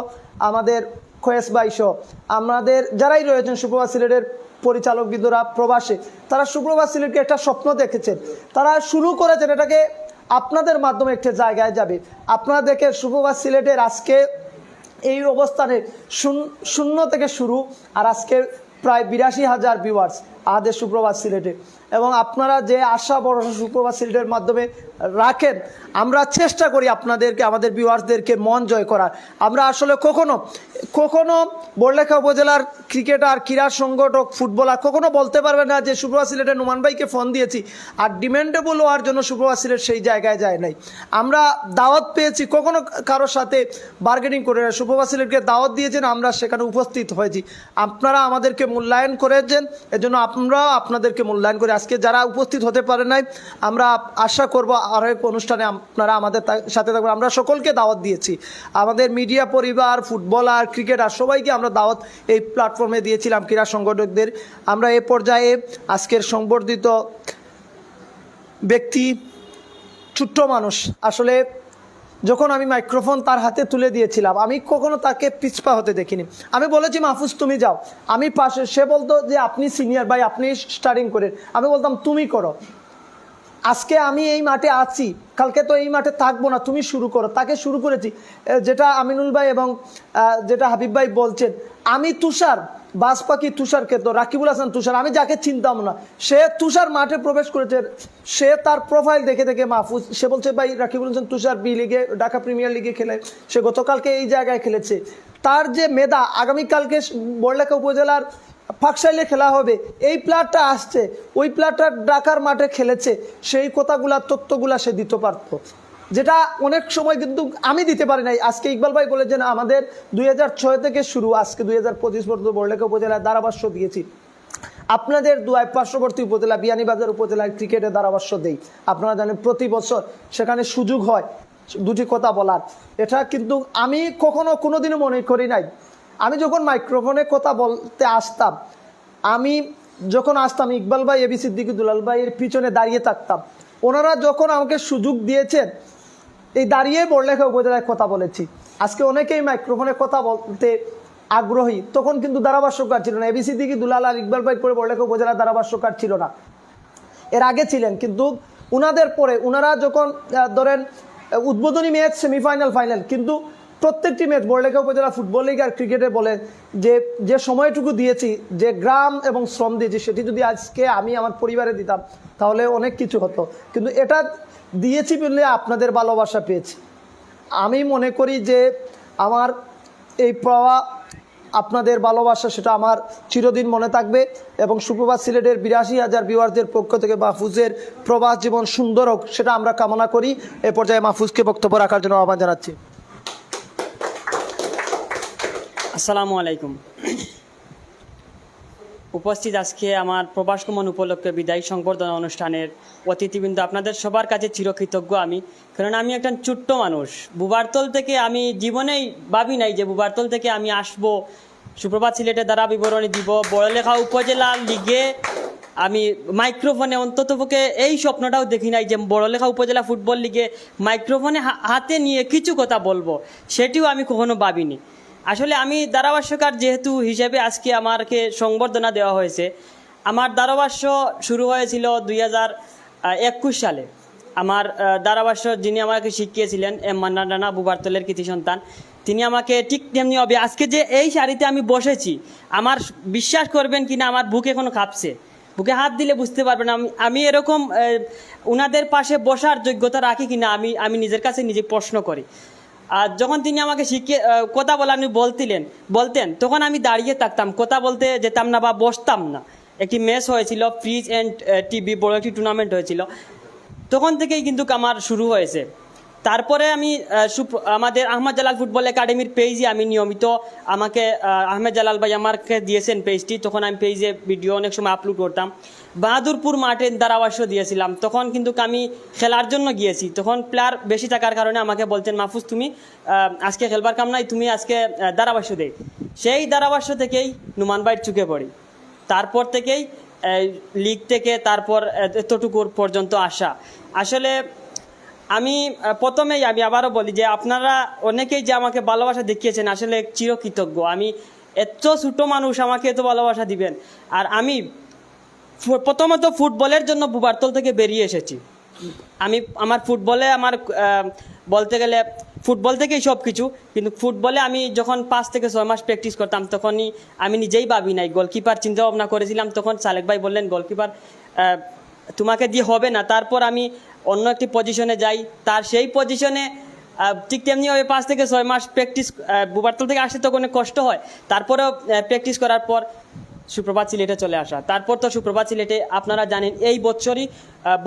আমাদের খয়েস ভাই সহ, আমাদের যারাই রয়েছেন সুপ্রভাত সিলেটের পরিচালক বিন্দুরা প্রবাসে, তারা সুপ্রভাত সিলেটকে একটা স্বপ্ন দেখেছেন, তারা শুরু করেছেন এটাকে আপনাদের মাধ্যমে একটা জায়গায় যাবে। আপনারা দেখে সুপ্রভাত সিলেটের আজকে এই অবস্থানে শূন্য থেকে শুরু, আর আজকে প্রায় 82,000 ভিউয়ার্স আমাদের সুপ্রভাত সিলেটে। এবং আপনারা যে আশা ভরসা সুপ্রভাত সিলেটের মাধ্যমে রাখেন, আমরা চেষ্টা করি আপনাদেরকে, আমাদের ভিউয়ার্সদেরকে মন জয় করার। আমরা আসলে কখনো বড়লেখা উপজেলার ক্রিকেটার, ক্রীড়া সংগঠক, ফুটবলার কখনো বলতে পারবে না যে সুপ্রভাত সিলেটের নোমান ভাইকে ফোন দিয়েছি আর ডিমান্ডেবল হওয়ার জন্য সুপ্রভাত সিলেট সেই জায়গায় যায় নাই। আমরা দাওয়াত পেয়েছি, কখনো কারোর সাথে বার্গেনিং করে না, সুপ্রভাত সিলেটকে দাওয়াত দিয়েছেন, আমরা সেখানে উপস্থিত হয়েছি। আপনারা আমাদেরকে মূল্যায়ন করেছেন, এজন্য আমরাও আপনাদেরকে মূল্যায়ন করে আজকে যারা উপস্থিত হতে পারে নাই, আমরা আশা করব আরেক অনুষ্ঠানে আপনারা আমাদের সাথে থাকবেন। আমরা সকলকে দাওয়াত দিয়েছি, আমাদের মিডিয়া পরিবার, ফুটবলার, ক্রিকেটার সবাইকে আমরা দাওয়াত এই প্ল্যাটফর্মে দিয়েছিলাম, ক্রীড়া সংগঠকদের। আমরা এ পর্যায়ে আজকের সংবর্ধিত ব্যক্তি, ছোট্ট মানুষ, আসলে যখন আমি মাইক্রোফোন তার হাতে তুলে দিয়েছিলাম, আমি কখনো তাকে পিছপা হতে দেখিনি। আমি বলেছি মাহফুজ তুমি যাও, আমি পাশে, সে বলতো যে আপনি সিনিয়র ভাই, আপনি স্টার্টিং করেন, আমি বলতাম তুমি করো। আজকে আমি এই মাঠে আছি, কালকে তো এই মাঠে থাকবো না, তুমি শুরু করো। তাকে শুরু করেছি, যেটা আমিনুল ভাই এবং যেটা হাবিব ভাই বলছেন, আমি তুষার বাস পাখি তুষারকে তো রাকিবুল হাসান তুষার, আমি যাকে চিনতাম না, সে তুষার মাঠে প্রবেশ করেছে। সে তার প্রোফাইল দেখে দেখে মাহফুজ, সে বলছে ভাই রাকিবুল হাসান তুষার বি লিগে, ঢাকা প্রিমিয়ার লিগে খেলে, সে গতকালকে এই জায়গায় খেলেছে। তার যে মেধা, আগামীকালকে বড়লেখা উপজেলার ফাঁকশাইলে খেলা হবে, এই প্লেয়ারটা আসছে, ওই প্লেয়ারটা ঢাকার মাঠে খেলেছে, সেই কথাগুলা, তথ্যগুলা সে দিতে পারত, যেটা অনেক সময় কিন্তু আমি দিতে পারি নাই। আজকে ইকবাল ভাই বলেছেন আমাদের 2006 থেকে শুরু, আজকে 2025 পর্যন্ত বড়লেখা উপজেলায় ধারাভাষ্য দিয়েছি। আপনাদের দুয়ায় পার্শ্ববর্তী উপজেলা বিয়ানীবাজার উপজেলায় ক্রিকেটের ধারাভাষ্য দেই। আপনারা জানেন প্রতি বছর সেখানে সুযোগ হয় দুটি কথা বলার। এটা কিন্তু আমি কোনোদিনও মনে করি নাই। আমি যখন মাইক্রোফোনে কথা বলতে আসতাম, ইকবাল ভাই, এবি সিদ্দিকী, দুলাল ভাইয়ের পিছনে দাঁড়িয়ে থাকতাম। ওনারা যখন আমাকে সুযোগ দিয়েছেন, এই দাঁড়িয়ে বড়লেখা উপজেলায় কথা বলেছি। আজকে অনেকেই মাইক্রোফোনে কথা বলতে আগ্রহী, তখন কিন্তু ধারাভাষ্যকার ছিল না। এবি সিদ্দিকী, দুলাল আর ইকবাল ভাই পরে বড়লেখা উপজেলার ধারাভাষ্যকার ছিল না, এর আগে ছিলেন। কিন্তু উনাদের পরে উনারা যখন ধরেন উদ্বোধনী ম্যাচ, সেমিফাইনাল, ফাইনাল, কিন্তু প্রত্যেকটি ম্যাচ বড়লেখা উপজেলা ফুটবল লিগ আর ক্রিকেটে বলেন যে সময়টুকু দিয়েছি, যে গ্রাম এবং শ্রম দিয়েছি, সেটি যদি আজকে আমি আমার পরিবারে দিতাম তাহলে অনেক কিছু হতো। কিন্তু এটা দিয়েছি বলে আপনাদের ভালোবাসা পেয়েছি। আমি মনে করি যে আমার এই পাওয়া আপনাদের ভালোবাসা সেটা আমার চিরদিন মনে থাকবে এবং সুপ্রভাত সিলেটের ৮২,০০০ ভিউয়ারদের পক্ষ থেকে মাহফুজের প্রবাস জীবন সুন্দর হোক সেটা আমরা কামনা করি। এ পর্যায়ে মাহফুজকে বক্তব্য রাখার জন্য আহ্বান জানাচ্ছি। আসসালামু আলাইকুম। উপস্থিত আজকে আমার প্রবাস গমন উপলক্ষে বিদায়ী সংবর্ধনা অনুষ্ঠানের অতিথিবৃন্দ, আপনাদের সবার কাছে চিরকৃতজ্ঞ আমি, কারণ আমি একটা ছোট্ট মানুষ। বুবারতল থেকে আমি জীবনেই ভাবি নাই যে বুবারতল থেকে আমি আসব, সুপ্রভাত সিলেটের দ্বারা বিবরণী দিব, বড়লেখা উপজেলা লিগে আমি মাইক্রোফোনে, অন্ততপক্ষে এই স্বপ্নটাও দেখি নাই যে বড়লেখা উপজেলা ফুটবল লিগে মাইক্রোফোনে হাতে নিয়ে কিছু কথা বলবো, সেটিও আমি কখনো ভাবিনি। আসলে আমি ধারাভাষ্যকার যেহেতু হিসেবে আজকে আমাকে সংবর্ধনা দেওয়া হয়েছে। আমার ধারাভাষ্য শুরু হয়েছিল 2021 সালে। আমার ধারাভাষ্য যিনি আমাকে শিখিয়েছিলেন এম মান্নান রানা, বুবারতলের কৃতি সন্তান, তিনি আমাকে ঠিক তেমনি হবে আজকে যে এই শাড়িতে আমি বসেছি, আমার বিশ্বাস করবেন কিনা আমার বুক এখনো কাঁপছে, বুকে হাত দিলে বুঝতে পারবেন আমি এরকম ওনাদের পাশে বসার যোগ্যতা রাখি কিনা আমি নিজের কাছে নিজে প্রশ্ন করি। আর যখন তিনি আমাকে শিখিয়ে কথা বলা বলতেন তখন আমি দাঁড়িয়ে থাকতাম, কথা বলতে যেতাম না বা বসতাম না। একটি ম্যাচ হয়েছিল, ফ্রিজ অ্যান্ড টিভি বড় একটি টুর্নামেন্ট হয়েছিল, তখন থেকেই কিন্তু আমার শুরু হয়েছে। তারপরে আমি আমাদের আহমেদ জালাল ফুটবল একাডেমির পেজে আমি নিয়মিত, আমাকে আহমেদ জালাল ভাই আমাকে দিয়েছেন পেজটি, তখন আমি পেজে ভিডিও অনেক সময় আপলোড করতাম। বাহাদুরপুর মাঠে ধারাভাষ্য দিয়েছিলাম, তখন কিন্তু আমি খেলার জন্য গিয়েছি, তখন প্লেয়ার বেশি থাকার কারণে আমাকে বলতেন মাহফুজ তুমি আজকে খেলবার কাম নাই, তুমি আজকে ধারাভাষ্য দে। সেই ধারাভাষ্য থেকেই নুমান ভাইয়ের চুকে পড়ি, তারপর থেকেই লিগ থেকে তারপর এতটুকুর পর্যন্ত আসা। আসলে আমি প্রথমেই আমি আবারও বলি যে আপনারা অনেকেই যে আমাকে ভালোবাসা দেখিয়েছেন, আসলে চিরকৃতজ্ঞ। আমি এত ছোটো মানুষ আমাকে এত ভালোবাসা দিবেন। আর আমি প্রথমত ফুটবলের জন্য বুবারতল থেকে বেরিয়ে এসেছি। আমার ফুটবলে বলতে গেলে ফুটবল থেকেই সব কিছু, কিন্তু ফুটবলে আমি যখন 5 থেকে 6 মাস প্র্যাকটিস করতাম তখনই আমি নিজেই ভাবি নাই, গোলকিপার চিন্তা ভাবনা করেছিলাম। তখন সালেক ভাই বললেন গোলকিপার তোমাকে দিয়ে হবে না। তারপর আমি অন্য একটি পজিশনে যাই, তার সেই পজিশনে ঠিক তেমনিভাবে 5 থেকে 6 মাস প্র্যাকটিস, বুবারতল থেকে আসতে তখন অনেক কষ্ট হয়, তারপরেও প্র্যাকটিস করার পর সুপ্রভাত সিলেটে চলে আসা। তারপর তো সুপ্রভাত সিলেটে আপনারা জানেন এই বছরই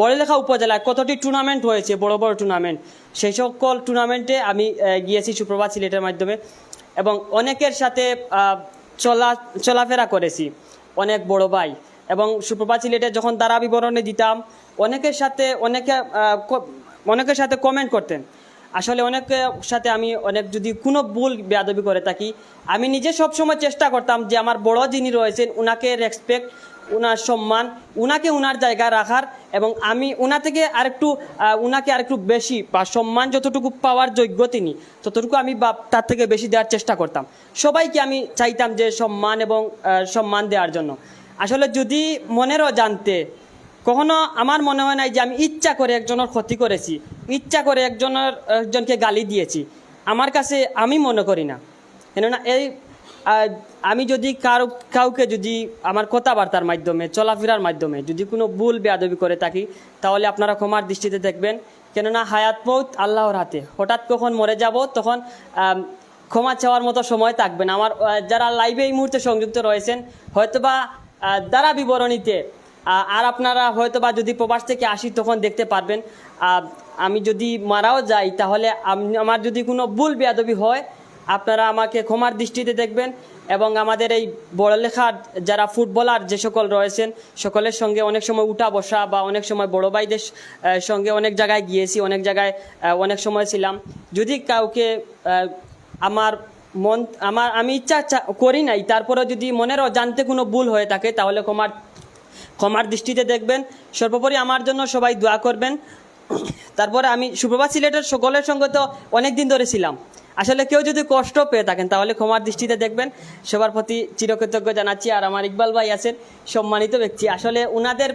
বড়লেখা উপজেলায় কতটি টুর্নামেন্ট হয়েছে, বড় বড় টুর্নামেন্ট, সেই সকল টুর্নামেন্টে আমি গিয়েছি সুপ্রভাত সিলেটের মাধ্যমে এবং অনেকের সাথে চলাফেরা করেছি, অনেক বড় ভাই। এবং সুপ্রভাত সিলেটে যখন দ্বারা বিবরণী দিতাম অনেকের সাথে কমেন্ট করতেন। আসলে অনেকের সাথে আমি যদি কোনো ভুল বেয়াদবি করে থাকি, আমি নিজে সবসময় চেষ্টা করতাম যে আমার বড় যিনি রয়েছেন ওনাকে রেসপেক্ট, ওনার সম্মান, ওনাকে ওনার জায়গায় রাখার, এবং আমি ওনাকে আরেকটু বেশি বা সম্মান যতটুকু পাওয়ার যোগ্য তিনি, ততটুকু আমি তার থেকে বেশি দেওয়ার চেষ্টা করতাম। সবাইকে আমি চাইতাম যে সম্মান দেওয়ার জন্য। আসলে যদি মনেরও জানতে, কখনো আমার মনে হয় নাই যে আমি ইচ্ছা করে একজনের ক্ষতি করেছি, ইচ্ছা করে একজনকে গালি দিয়েছি, আমার কাছে আমি মনে করি না। কেননা আমি যদি কাউকে যদি আমার কথাবার্তার মাধ্যমে, চলাফেরার মাধ্যমে যদি কোনো ভুল বেয়াদবি করে থাকি, তাহলে আপনারা ক্ষমার দৃষ্টিতে দেখবেন। কেননা হায়াত মৌত আল্লাহর হাতে, হঠাৎ কখন মরে যাব তখন ক্ষমা চাওয়ার মতো সময় থাকবে না। আমার যারা লাইভে এই মুহূর্তে সংযুক্ত রয়েছেন হয়তোবা দ্বারা বিবরণীতে, আর আপনারা হয়তোবা যদি প্রবাস থেকে আসি তখন দেখতে পারবেন, আমি যদি মারাও যাই তাহলে আমার যদি কোনো ভুল বেয়াদবি হয় আপনারা আমাকে ক্ষমার দৃষ্টিতে দেখবেন। এবং আমাদের এই বড়লেখার যারা ফুটবলার যে সকল রয়েছেন সকলের সঙ্গে অনেক সময় উঠা বসা বা অনেক সময় বড় ভাইদের সঙ্গে অনেক জায়গায় গিয়েছি, অনেক জায়গায় অনেক সময় ছিলাম। যদি কাউকে আমি ইচ্ছা করি নাই, তারপরে যদি মনের অজান্তে কোনো ভুল হয়ে থাকে তাহলে ক্ষমার দৃষ্টিতে দেখবেন। সর্বোপরি আমার জন্য সবাই দোয়া করবেন। তারপরে আমি সুপ্রভাত সিলেটের সকলের সঙ্গে তো অনেক দিন ধরে ছিলাম, আসলে কেউ যদি কষ্ট পেয়ে থাকেন তাহলে ক্ষমার দৃষ্টিতে দেখবেন। সবার প্রতি চিরকৃতজ্ঞ জানাচ্ছি। আর আমার ইকবাল ভাই আছেন সম্মানিত ব্যক্তি, আসলে ওনাদের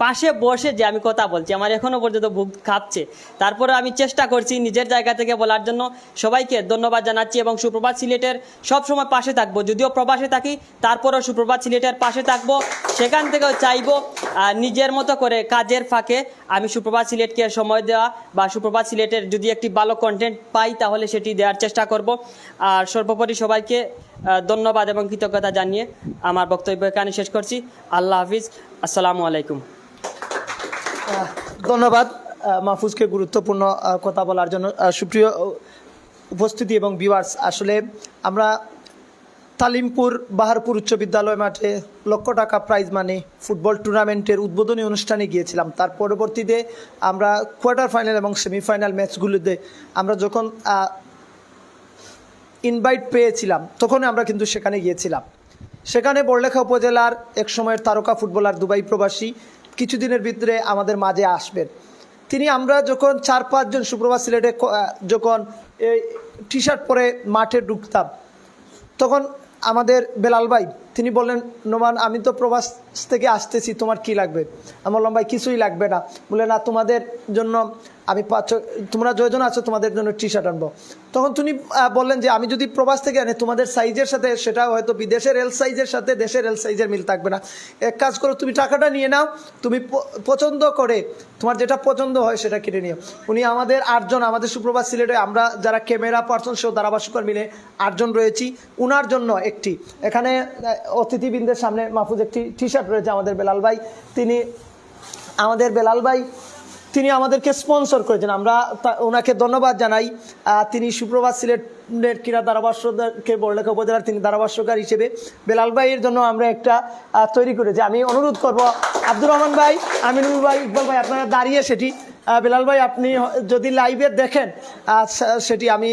পাশে বসে যে আমি কথা বলছি আমার এখনও পর্যন্ত বুক কাঁপছে। তারপরে আমি চেষ্টা করছি নিজের জায়গা থেকে বলার জন্য। সবাইকে ধন্যবাদ জানাচ্ছি এবং সুপ্রভাত সিলেটের সবসময় পাশে থাকবো। যদিও প্রবাসে থাকি তারপরেও সুপ্রভাত সিলেটের পাশে থাকবো। সেখান থেকেও চাইবো নিজের মতো করে কাজের ফাঁকে আমি সুপ্রভাত সিলেটকে সময় দেওয়া বা সুপ্রভাত সিলেটের যদি একটি ভালো কন্টেন্ট পাই তাহলে সেটি দেওয়ার চেষ্টা করব। আর সর্বোপরি সবাইকে ধন্যবাদ এবং কৃতজ্ঞতা জানিয়ে আমার বক্তব্য এখানে শেষ করছি। আল্লাহ হাফিজ, আসসালামু আলাইকুম। ধন্যবাদ মাহফুজকে গুরুত্বপূর্ণ কথা বলার জন্য। সুপ্রিয় উপস্থিতি এবং ভিউয়ার্স, আসলে আমরা তালিমপুর বাহারপুর উচ্চ বিদ্যালয় মাঠে লক্ষ টাকা প্রাইজ মানি ফুটবল টুর্নামেন্টের উদ্বোধনী অনুষ্ঠানে গিয়েছিলাম। তার পরবর্তীতে আমরা কোয়ার্টার ফাইনাল এবং সেমিফাইনাল ম্যাচগুলোতে আমরা যখন ইনভাইট পেয়েছিলাম তখন আমরা কিন্তু সেখানে গিয়েছিলাম। সেখানে বড়লেখা উপজেলার এক সময়ের তারকা ফুটবলার দুবাই প্রবাসী কিছুদিনের ভিতরে আমাদের মাঝে আসবেন। তিনি আমরা যখন 4-5 জন সুপ্রভাত সিলেটে যখন এই টি শার্ট পরে মাঠে ঢুকতাম তখন আমাদের বেলাল ভাই তিনি বললেন, নোমান আমি তো প্রবাস থেকে আসতেছি, তোমার কি লাগবে? আমি বললাম ভাই কিছুই লাগবে না। বলে না, তোমাদের জন্য আমি তোমরা যজন আছো তোমাদের জন্য টি শার্ট আনবো। তখন তিনি বললেন যে আমি যদি প্রবাস থেকে আনি তোমাদের সাইজের সাথে সেটা হয়তো বিদেশের এল সাইজের সাথে দেশের এল সাইজের মিল থাকবে না। এক কাজ করো, তুমি টাকাটা নিয়ে নাও, তুমি পছন্দ করে তোমার যেটা পছন্দ হয় সেটা কিনে নিও। উনি আমাদের 8 জন, আমাদের সুপ্রভাত সিলেটে আমরা যারা ক্যামেরা পার্সন সহ ধারাভাষ্যকার মিলে 8 জন রয়েছি, উনার জন্য একটি এখানে অতিথিবৃন্দের সামনে মাহফুজ একটি টি শার্ট রয়েছে। আমাদের বেলাল ভাই তিনি আমাদেরকে স্পন্সর করেছেন, আমরা ওনাকে ধন্যবাদ জানাই। তিনি সুপ্রভাত সিলেটের ক্রীড়া ধারাভাষ্যকে বড়লেখা উপজেলার তিনি ধারাভাষ্যকার হিসেবে বেলাল ভাইয়ের জন্য আমরা একটা তৈরি করেছি। আমি অনুরোধ করব আব্দুর রহমান ভাই, আমিনুল ভাই, ইকবাল ভাই আপনারা দাঁড়িয়ে সেটি বেলাল ভাই আপনি যদি লাইভে দেখেন সেটি আমি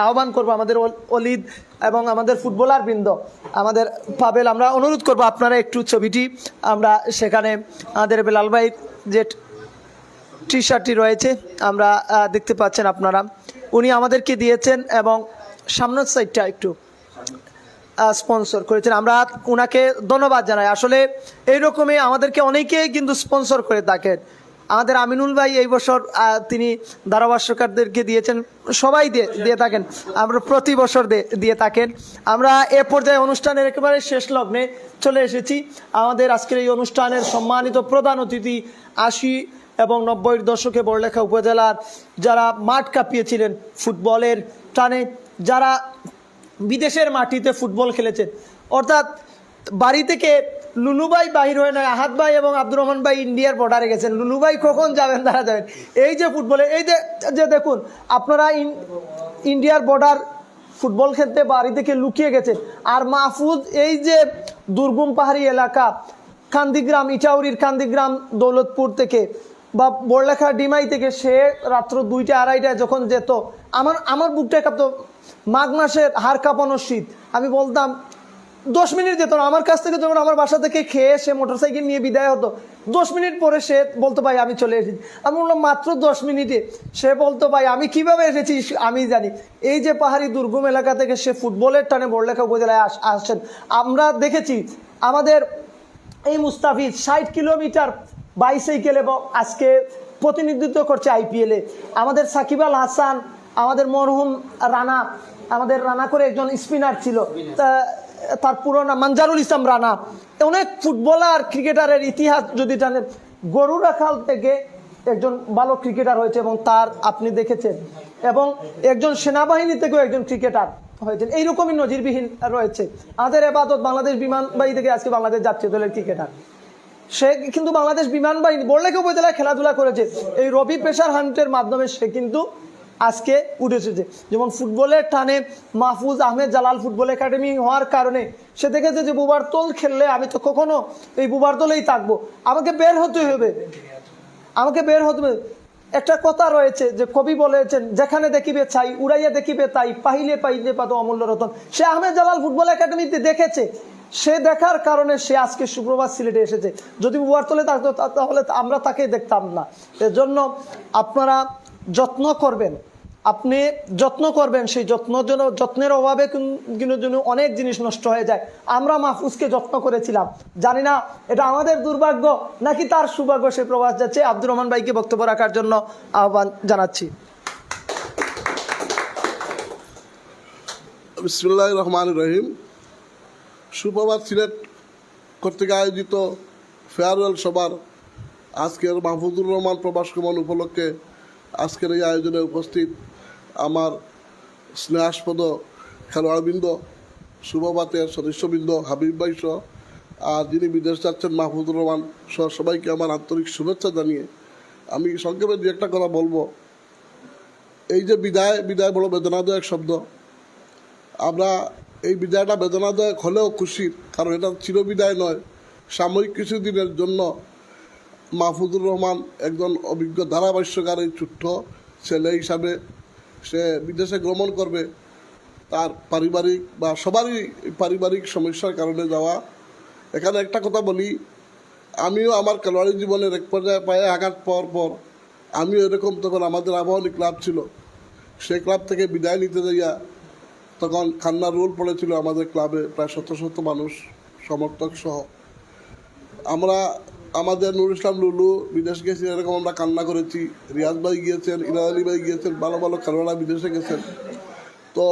আহ্বান করব আমাদের অলিদ এবং আমাদের ফুটবলার বৃন্দ আমাদের পাবেল, আমরা অনুরোধ করব আপনারা একটু ছবিটি আমরা সেখানে আমাদের বেলাল ভাই যে টি শার্টটি রয়েছে আমরা দেখতে পাচ্ছেন আপনারা, উনি আমাদেরকে দিয়েছেন এবং সামনের সাইডটা একটু স্পন্সর করেছেন। আমরা ওনাকে ধন্যবাদ জানাই। আসলে এইরকমই আমাদেরকে অনেকেই কিন্তু স্পন্সর করে থাকেন। আমাদের আমিনুল ভাই এই বছর তিনি ধারাভাষ্যকারদেরকে দিয়েছেন, সবাই দিয়ে থাকেন, আমরা প্রতি বছর দিয়ে থাকেন। আমরা এ পর্যায়ে অনুষ্ঠানের একেবারে শেষ লগ্নে চলে এসেছি। আমাদের আজকের এই অনুষ্ঠানের সম্মানিত প্রধান অতিথি 80 এবং 90-এর দশকে বড়লেখা উপজেলার যারা মাঠ কাঁপিয়েছিলেন ফুটবলের টানে, যারা বিদেশের মাটিতে ফুটবল খেলেছেন, অর্থাৎ বাড়ি থেকে লুলুভাই বাহির হয়ে নয়, আহাদ ভাই এবং আব্দুর রহমান ভাই ইন্ডিয়ার বর্ডারে গেছেন, লুলুভাই কখন যাবেন তারা যাবেন। এই যে ফুটবলে এই যে দেখুন আপনারা ইন্ডিয়ার বর্ডার ফুটবল খেলতে বাড়ি থেকে লুকিয়ে গেছেন। আর মাহফুজ এই যে দুর্গম পাহাড়ি এলাকা কান্দিগ্রাম, ইটাউরির কান্দিগ্রাম দৌলতপুর থেকে বা বড়লেখা ডিমাই থেকে সে রাত্র 2টা-2:30টায় যখন যেত, আমার বুকটা কাঁপতো। মাঘ মাসের হাড় কাঁপানো শীত, আমি বলতাম 10 মিনিট যেত না আমার কাছ থেকে। যখন আমার বাসা থেকে খেয়ে সে মোটরসাইকেল নিয়ে বিদায় হতো, 10 মিনিট পরে সে বলতো ভাই আমি চলে এসেছি। আমি বললাম মাত্র 10 মিনিটে? সে বলতো ভাই আমি কিভাবে এসেছি আমি জানি। এই যে পাহাড়ি দুর্গম এলাকা থেকে সে ফুটবলের টানে বড়লেখা উপজেলায় আসছেন। আমরা দেখেছি আমাদের এই মুস্তাফিজ 60 কিলোমিটার বাইসাইকেল এবং আজকে প্রতিনিধিত্ব করছে আইপিএলে। আমাদের সাকিব আল হাসান, আমাদের মরহুম রানা, আমাদের রানা করে একজন স্পিনার ছিল, তার পুরো নাম মানজারুল ইসলাম রানা। অনেক ফুটবলার ক্রিকেটারের ইতিহাস যদি জানেন, গরুরাখাল থেকে একজন ভালো ক্রিকেটার হয়েছে এবং তার আপনি দেখেছেন, এবং একজন সেনাবাহিনী থেকেও একজন ক্রিকেটার হয়েছেন। এইরকমই নজিরবিহীন রয়েছে। আমাদের এবাদত বাংলাদেশ বিমানবাহিনী থেকে আজকে বাংলাদেশ জাতীয় দলের ক্রিকেটার, সে কিন্তু বাংলাদেশ বিমান বাহিনী বড়লেখা উপজেলায় খেলাধুলা করেছে। এই রবি প্রেসার হান্টের মাধ্যমে সে কিন্তু আজকে উঠে এসেছে। যেমন ফুটবলের টানে মাহফুজ আহমেদ জালাল ফুটবল একাডেমি হওয়ার কারণে সে দেখেছে যে বুবারতল খেললে আমি তো কখনো এই বুবারতলেই থাকবো, আমাকে বের হতে হবে। একটা কথা রয়েছে যে কবি বলেছেন, যেখানে দেখিবে চাই উড়াইয়া দেখিবে তাই, পাইলে পাতো অমূল্য রতন। সে আহমেদ জালাল ফুটবল একাডেমিতে দেখেছে, সে দেখার কারণে সে আজকে সুপ্রভাত সিলেটে এসেছে। যদি বুবারতলে থাকতো তাহলে আমরা তাকে দেখতাম না। এজন্য আপনারা যত্ন করবেন, আপনি যত্ন করবেন, সেই যত্নের অভাবে কিন্তু অনেক জিনিস নষ্ট হয়ে যায়। আমরা মাহফুজকে যত্ন করেছিলাম, জানি না এটা আমাদের দুর্ভাগ্য নাকি তার সৌভাগ্য, সে প্রবাস যাচ্ছে। আব্দুর রহমান ভাইকে বক্তব্য রাখার জন্য আহ্বান জানাচ্ছি। বিসমিল্লাহির রহমানির রহিম। সুপ্রভাত সিলেট কর্তৃক আয়োজিত ফেয়ারওয়েল সভার আজকের মাহফুজুর রহমান প্রবাস গমন উপলক্ষে আজকের এই আয়োজনে উপস্থিত আমার স্নেহাস্পদ খেলোয়াড়বৃন্দ, সুপ্রভাতের সদস্যবৃন্দ, হাবিব ভাই সহ আর যিনি বিদেশ যাচ্ছেন মাহফুজুর রহমান সহ সবাইকে আমার আন্তরিক শুভেচ্ছা জানিয়ে আমি সংক্ষেপে দু একটা কথা বলবো। এই যে বিদায় বড় বেদনাদায়ক শব্দ। আমরা এই বিদায়টা বেদনাদায়ক হলেও খুশির, কারণ এটা চিরবিদায় নয়, সাময়িক কিছু দিনের জন্য মাহফুজুর রহমান একজন অভিজ্ঞ ধারাভাষ্যকার এই ছোট্ট ছেলে হিসাবে সে বিদেশে গমন করবে। তার পারিবারিক বা সবারই পারিবারিক সমস্যার কারণে যাওয়া। এখানে একটা কথা বলি, আমিও আমার খেলোয়াড়ি জীবনের এক পর্যায়ে পায়ে আঘাত পাওয়ার পর আমিও এরকম, তখন আমাদের আবাহনী ক্লাব ছিল, সেই ক্লাব থেকে বিদায় নিতে যাইয়া তখন কান্নার রোল পড়েছিল আমাদের ক্লাবে, প্রায় শত মানুষ সমর্থক সহ। আমরা আমাদের নুর ইসলাম লুলু বিদেশ গেছি, এরকম আমরা কান্না করেছি। রিয়াজ ভাই গিয়েছেন, ইরাজ আলী ভাই গিয়েছেন, ভালো ভালো খেলোয়াড়রা বিদেশে গেছেন। তো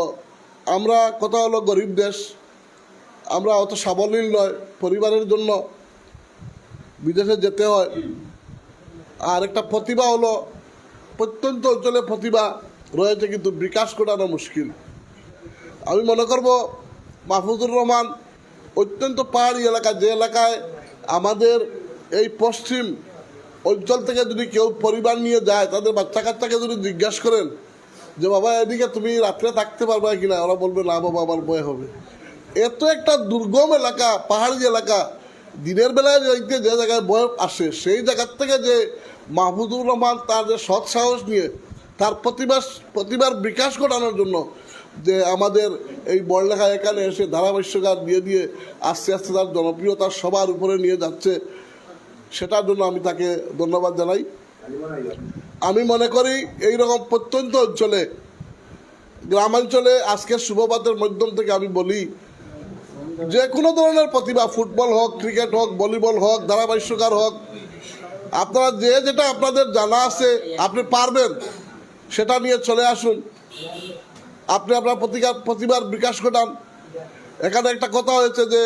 আমরা কথা হলো গরিব দেশ, আমরা অত সাবলীল নয়, পরিবারের জন্য বিদেশে যেতে হয়। আর একটা প্রতিভা হলো, প্রত্যন্ত অঞ্চলে প্রতিভা রয়েছে কিন্তু বিকাশ করানো মুশকিল। আমি মনে করব মাহফুজুর রহমান অত্যন্ত পাহাড়ি এলাকা, যে এলাকায় আমাদের এই পশ্চিম অঞ্চল থেকে যদি কেউ পরিবার নিয়ে যায়, তাদের বাচ্চা কাচ্চাকে যদি জিজ্ঞাসা করেন যে বাবা এদিকে তুমি রাত্রে থাকতে পারবে কিনা, ওরা বলবে না বাবা আমার ভয় হবে। এত একটা দুর্গম এলাকা, পাহাড়ি এলাকা, দিনের বেলায় যাইতে যে জায়গায় ভয় আসে, সেই জায়গার থেকে যে মাহফুজুর রহমান তার যে সৎ সাহস নিয়ে তার প্রতিভার বিকাশ ঘটানোর জন্য যে আমাদের এই বড়লেখা এখানে এসে ধারাভাষ্যকার দিয়ে আস্তে আস্তে তার জনপ্রিয়তা সবার উপরে নিয়ে যাচ্ছে, সেটার জন্য আমি তাকে ধন্যবাদ জানাই। আমি মনে করি এইরকম প্রত্যন্ত অঞ্চলে, গ্রামাঞ্চলে আজকের শুভবাতের মাধ্যম থেকে আমি বলি, যে কোনো ধরনের প্রতিভা, ফুটবল হোক, ক্রিকেট হোক, ভলিবল হোক, ধারাভাষ্যকার হোক, আপনারা যেটা আপনাদের জানা আছে, আপনি পারবেন, সেটা নিয়ে চলে আসুন। আপনি আপনার প্রতিভার বিকাশ ঘটান। এখানে একটা কথা হয়েছে যে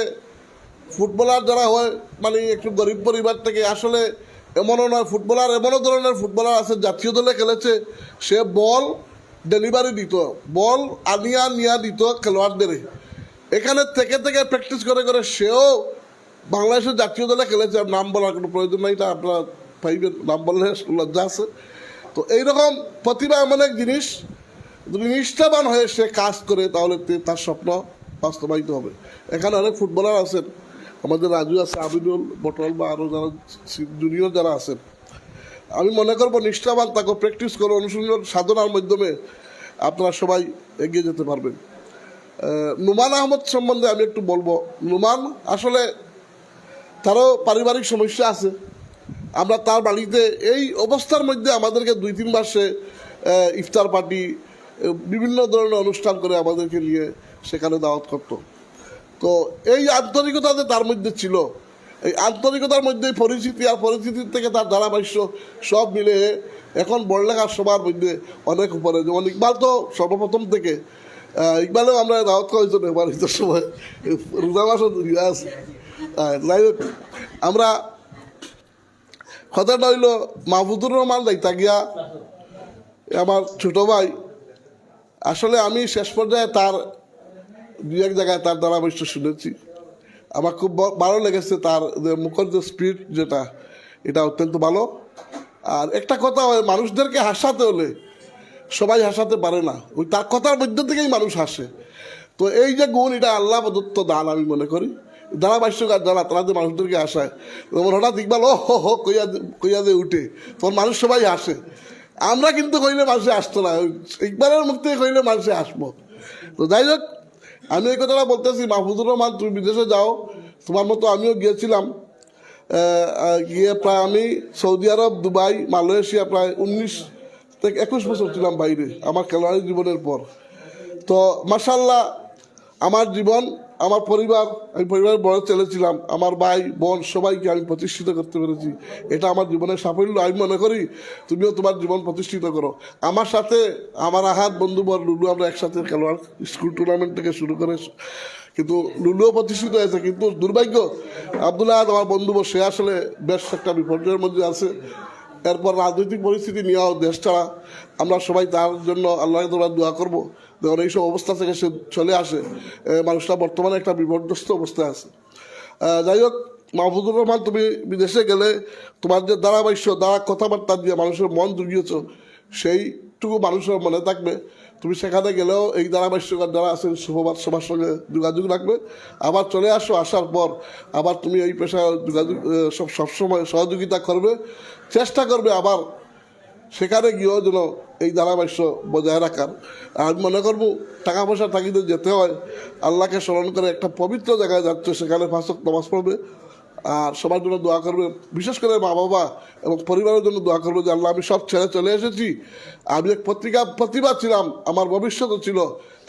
ফুটবলার যারা হয় মানে একটু গরিব পরিবার থেকে, আসলে এমনও নয়। ফুটবলার এমনও ধরনের ফুটবলার আছে, জাতীয় দলে খেলেছে, সে বল ডেলিভারি দিত, বল নিয়ে দিত খেলোয়াড়দের। এখানে থেকে প্র্যাকটিস করে সেও বাংলাদেশের জাতীয় দলে খেলেছে। নাম বলার কোনো প্রয়োজন নাই, তা আপনারা পাইবেন, নাম বললে লজ্জা আছে। তো এইরকম প্রতিভা এমন এক জিনিস, যদি নিষ্ঠাবান হয়ে সে কাজ করে তাহলে তার স্বপ্ন বাস্তবায়িত হবে। এখানে অনেক ফুটবলার আছেন, আমাদের রাজু আছে, আবিদুল, বটল বা আরও যারা জুনিয়র যারা আছেন। আমি মনে করবো নিষ্ঠাবান তাকে প্র্যাকটিস করে অনুশীলন সাধনার মাধ্যমে আপনারা সবাই এগিয়ে যেতে পারবেন। নুমান আহমদ সম্বন্ধে আমি একটু বলবো। নুমান আসলে তারও পারিবারিক সমস্যা আছে। আমরা তার বাড়িতে এই অবস্থার মধ্যে আমাদেরকে 2-3 মাসে ইফতার পার্টি, বিভিন্ন ধরনের অনুষ্ঠান করে আমাদেরকে নিয়ে সেখানে দাওয়াত করতো। তো এই আন্তরিকতা যে তার মধ্যে ছিল, এই আন্তরিকতার মধ্যে পরিচিতি, আর পরিচিতির থেকে তার ধারাভাষ্য সব মিলে এখন বড়লেখার সবার মধ্যে অনেক উপরে। যেমন ইকবাল তো সর্বপ্রথম থেকে, ইকবালেও আমরা দাওয়াত করেছি এবার ঈদের সময়, রোজা মাসও আছে। যাই হোক, আমরা কথাটা হইল মাহফুজুর রহমান যাইতা গিয়া আমার ছোটো ভাই, আসলে আমি শেষ পর্যায়ে তার 2-1 জায়গায় তার ধারাভাষ্য শুনেছি, আমার খুব ভালো লেগেছে। তার যে মুখের যে স্পিড, যেটা এটা অত্যন্ত ভালো। আর একটা কথা হয়, মানুষদেরকে হাসাতে হলে সবাই হাসাতে পারে না, ওই তার কথার মধ্য থেকেই মানুষ হাসে। তো এই যে গুণ, এটা আল্লাহ প্রদত্ত দান আমি মনে করি। ধারাভাষ্যকার যারা, তারা যে মানুষদেরকে হাসায়, যেমন হঠাৎ ইকবাল ও হো কইয়া যে উঠে, তখন মানুষ সবাই হাসে। আমরা কিন্তু কইলে মানুষে আসতো না, ইকবালের মুখ থেকে কইলে মানুষে আসবো। তো যাই হোক, আমি এই কথাটা বলতেছি, মাহফুজুর রহমান তুমি বিদেশে যাও, তোমার মতো আমিও গিয়েছিলাম। গিয়ে প্রায় আমি সৌদি আরব, দুবাই, মালয়েশিয়া প্রায় 21 বছর ছিলাম বাইরে আমার খেলোয়াড়ি জীবনের পর। তো মাশাআল্লাহ আমার জীবন, আমার পরিবার, আমি পরিবারের বড় ছেলে ছিলাম, আমার ভাই বোন সবাইকে আমি প্রতিষ্ঠিত করতে পেরেছি। এটা আমার জীবনের সাফল্য। আমি মনে করি তুমিও তোমার জীবন প্রতিষ্ঠিত করো। আমার সাথে আমার আহাত বন্ধুবর লুলু, আমরা একসাথে খেলোয়াড়, স্কুল টুর্নামেন্ট থেকে শুরু করে, কিন্তু লুলুও প্রতিষ্ঠিত হয়েছে। কিন্তু দুর্ভাগ্য আব্দুল্লাহ আমার বন্ধুবর সে আসলে বেশ একটা বিপর্যয়ের মধ্যে আছে। এরপর রাজনৈতিক পরিস্থিতি নিয়েও দেশ ছাড়া, আমরা সবাই তার জন্য আল্লাহকে দরবারে দোয়া করবো যখন এইসব অবস্থা থেকে সে চলে আসে। মানুষটা বর্তমানে একটা বিপর্যস্ত অবস্থায় আছে। যাই হোক, মাহফুজুর রহমান, তুমি বিদেশে গেলে তোমার যে দ্বারা কথাবার্তা দিয়ে মানুষের মন জুগিয়েছ, সেইটুকু মানুষের মনে থাকবে। তুমি সেখানে গেলেও এই ধারাভাষ্যকার যারা আছেন সুপ্রভাত সবার সঙ্গে যোগাযোগ রাখবে। আবার চলে আসার পর আবার তুমি এই পেশায় যোগাযোগ সবসময় সহযোগিতা করবে, চেষ্টা করবে আবার সেখানে গিয়েও যেন এই ধারাভাষ্য বজায় রাখার। আমি মনে করবো টাকা পয়সা থাকিতে যেতে হয়, আল্লাহকে স্মরণ করে একটা পবিত্র জায়গায় যাচ্ছে, সেখানে 5 ওয়াক্ত নামাজ পড়বে আর সবার জন্য দোয়া করবে। বিশেষ করে মা বাবা এবং পরিবারের জন্য দোয়া করবে যে আল্লাহ, আমি সব ছেড়ে চলে এসেছি, আমি এক প্রতিভা ছিলাম, আমার ভবিষ্যৎও ছিল,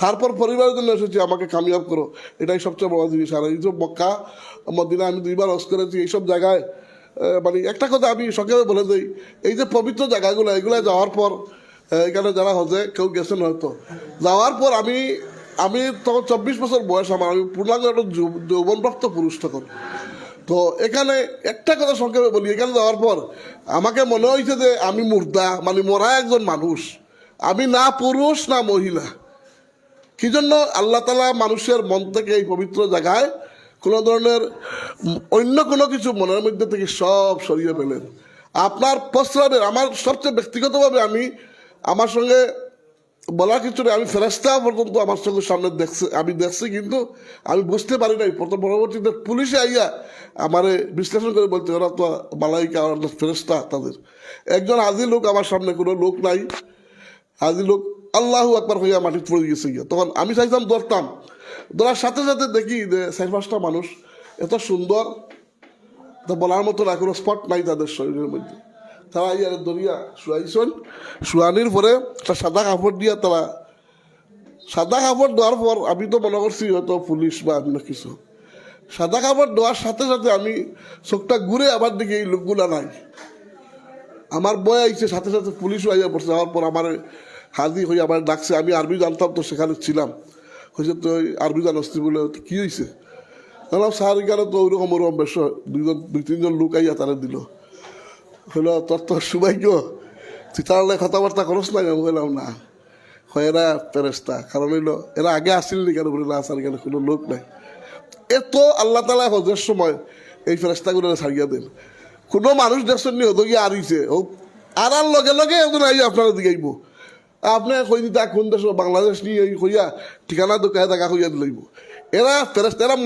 তারপর পরিবারের জন্য এসেছি, আমাকে কামিয়াব করো। এটাই সবচেয়ে বড় জিনিস। আর এই যে মক্কা মদিনা আমি 2বার হজ করেছি, এইসব জায়গায় মানে একটা কথা আমি সংক্ষেপে বলে দিই, এই যে পবিত্র জায়গাগুলো, এগুলো যাওয়ার পর এখানে যারা হজে কেউ গেছেন হয়তো, যাওয়ার পর আমি তখন 24 বছর বয়স আমার, আমি পূর্ণাঙ্গ একটা যৌবনপ্রাপ্ত পুরুষ তখন। তো এখানে একটা কথা সংক্ষেপে বলি, এখানে যাওয়ার পর আমাকে মনে হয়েছে যে আমি মুর্দা, মানে মরা একজন মানুষ, আমি না পুরুষ না মহিলা। কি জন্য? আল্লাহ তাআলা মানুষের মন থেকে এই পবিত্র জায়গায় কোনো ধরনের অন্য কোনো কিছু মনের মধ্যে থেকে সব সরিয়ে ফেলেন। আপনার প্রস্রাবের, আমার সবচেয়ে ব্যক্তিগতভাবে আমার সঙ্গে বলার কিছু নেই, আমি ফেরেশতা পর্যন্ত আমার সঙ্গে সামনে আমি দেখছি, কিন্তু আমি বুঝতে পারি নাই। পরবর্তীতে পুলিশে আইয়া আমারে বিশ্লেষণ করে বলতে, ওরা তো মালাইকা, ফেরেশতা তাদের। একজন হাজি লোক আমার সামনে, কোনো লোক নাই, হাজি লোক আল্লাহু আকবার হইয়া মাটি পড়ে গেছে গিয়া। তখন আমি চাইতাম ধরতাম, ধরার সাথে সাথে দেখি যে 4-5টা মানুষ এত সুন্দর, তা বলার মতো না, কোনো স্পট নাই তাদের শরীরের মধ্যে। তারা ইয়ার দরিয়া শুয়াইছেন, শুয়ানির পরে একটা সাদা কাপড় দিয়া, তারা সাদা কাপড় দেওয়ার পর আমি তো মনে করছি হয়তো পুলিশ বা অন্য কিছু। সাদা কাপড় দেওয়ার সাথে সাথে আমি চোখটা ঘুরে আমার দিকে, এই লোকগুলা নাই। আমার বয় আইছে, সাথে সাথে পুলিশও আইয়া পড়ছে। যাওয়ার পর আমার হাজি হয়ে আমার ডাকছে, আমি আরবি জানতাম তো সেখানে ছিলাম। হয়েছে তো আরবি জানস্তি বলে, কী হয়েছে? বললাম স্যার এখানে তো ওইরকম বেশ 2-3জন লোক আইয়া তারা দিল। হইলো তোর তো সৌভাগ্য, তুই তাহলে কথাবার্তা করস না? আমি বললাম না, হয় এরা ফেরেশতা। কারণ হইলো এরা আগে আসেননি কেন? বলে না স্যার এখানে কোনো লোক নাই। এত আল্লাহ তাআলা হজের সময় এই ফেরেশতাগুলো ছাড়িয়ে দেন। কোনো মানুষ দেখছেন নি হতো গিয়ে আরিছে, ও আর লগে লগে ওদের আইয়া আপনারা দিকেইব, আপনি কই দিতা কোন দেশ, বাংলাদেশ নিয়ে কইয়া ঠিকানা দোকানে দেখা কইয়া দিলাইব। এরা ফেরেশতা, এরা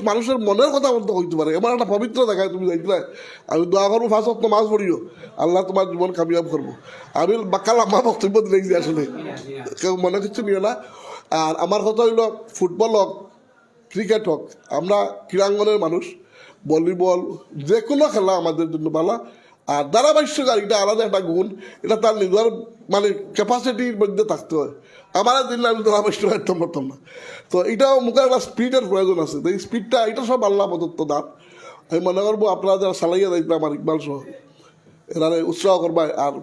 মানুষের মনের কথা বলতে কইতে পারে। এমন একটা পবিত্র দেখায় তুমি যাইলে, আমি দোয়া করবো 5 ওয়াক্ত নামাজ পড়িও, আল্লাহ তোমার জীবন কামিয়াব করবো। আমি বাকাল আমার বক্তব্য দিলেছি, আসলে কেউ মনে কিছু নিও না। আর আমার কথা হইলো, ফুটবল হোক, ক্রিকেট হোক, আমরা ক্রীড়াঙ্গনের মানুষ, ভলিবল যে কোনো খেলা আমাদের জন্য ভালো। আর ধারাভাষ্যকার এটা আলাদা একটা গুণ, এটা তার নিজের মানে ক্যাপাসিটির মধ্যে থাকতে হয়। আমার দিন আমি ধারাভাষ্য একদম করতাম না। তো এটাও মুখে একটা স্পিডের প্রয়োজন আছে, তো এই স্পিডটা এটা সব আল্লাহ প্রদত্ত দান। আমি মনে করবো আপনারা যারা চালাইয়া যাইতে আমার ইকবাল সহ এরা উৎসাহ করবায়। আর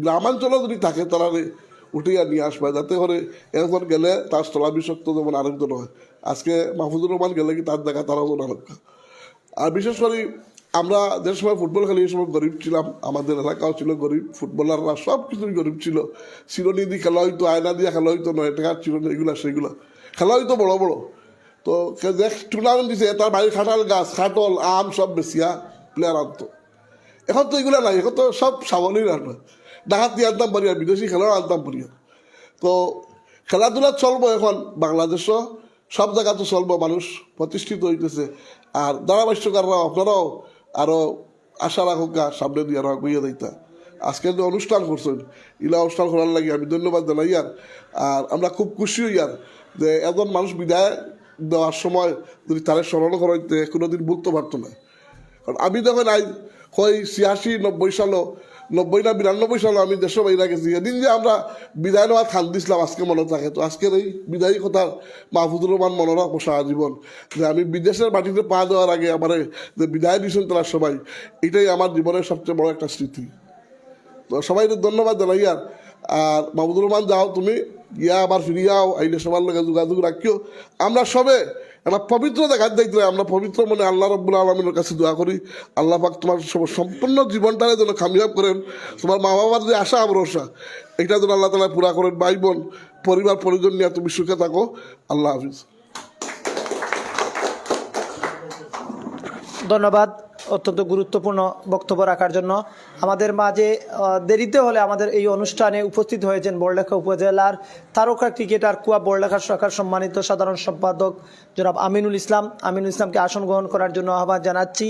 গ্রামাঞ্চলেও যদি থাকে তারা উঠিয়া নিয়ে আসবে, যাতে করে এখন গেলে তার স্থলাভিষিক্ত যেমন আরেকজন হয়। আজকে মাহফুজুর রহমান গেলে কি তার দেখা তারাও যেন আরেকটা। আর বিশেষ করে আমরা যে সময় ফুটবল খেলি, এই সময় গরিব ছিলাম, আমাদের এলাকাও ছিল গরিব, ফুটবলাররা সব কিছুই গরিব ছিল। চিরনি দিয়ে খেলা হইতো, আয়না দিয়ে খেলা হইতো, 9 টাকার চিরনি, এগুলো সেগুলো খেলা হইতো বড় বড়। তো যে টুর্নামেন্ট দিছে তার বাড়ির খাটাল গাছ, খাটল, আম সব বেশিয়া প্লেয়ার আনতো। এখন তো এগুলো নাই, এখন তো সব সাবলীর আনবে, ডাকাতি আনতাম পারি, আর বিদেশি খেলাও আনতাম পারি। তো খেলাধুলা চলবো এখন, বাংলাদেশও সব জায়গাতে চলবো, মানুষ প্রতিষ্ঠিত হইতেছে। আর ধারাভাষ্যকাররাও আপনারাও আরও আশা রাখুক, সামনে দিয়ে আরো গইয়া দিতা। আজকে যে অনুষ্ঠান করছেন, ইলা অনুষ্ঠান করার লাগে আমি ধন্যবাদ জানাই। আর আমরা খুব খুশি হই যে এজন মানুষ বিদায় দেওয়ার সময় যদি তারা স্মরণ করাইতে কোনোদিন ভুলতে পারতো না। কারণ আমি যখন 86-90 সালও 90 না 92 সালে আমি দেশের বাইরে গেছি। এদিন যে আমরা বিদায় নেওয়া খান দিছিলাম আজকে মনে থাকে। তো আজকের এই বিদায়ী কথা মাহফুজুর রহমান মনে রাখবো সারা জীবন, যে আমি বিদেশের মাটিতে পা দেওয়ার আগে আমার যে বিদায় দিয়েছেন তারা সবাই, এটাই আমার জীবনের সবচেয়ে বড় একটা স্মৃতি। তো সবাই ধন্যবাদ জানাই। আর মাহমুদুর রহমান যাও, তুমি গিয়া আবার ফিরিয়াও, আইলে সবার লগে যোগাযোগ রাখিও। আমরা সবে একটা পবিত্র দেখার দেখতে, আমরা পবিত্র মনে আল্লাহ রব্বুল আলমিনের কাছে দোয়া করি, আল্লাহ পাক তোমার সম্পূর্ণ জীবনটারে যেন কামিয়াব করেন, তোমার মা বাবার যে আশা ভরসা এটা যেন আল্লাহ তালা পুরা করেন। ভাই বোন পরিবার পরিজন নিয়ে তুমি সুখে থাকো। আল্লাহ হাফিজ। ধন্যবাদ অত্যন্ত গুরুত্বপূর্ণ বক্তব্য রাখার জন্য। আমাদের মাঝে দেরিতে হলে আমাদের এই অনুষ্ঠানে উপস্থিত হয়েছেন বড়লেখা উপজেলার তারকা ক্রিকেটার কুয়া বড়লেখা শাখার সম্মানিত সাধারণ সম্পাদক জনাব আমিনুল ইসলামকে আসন গ্রহণ করার জন্য আহ্বান জানাচ্ছি।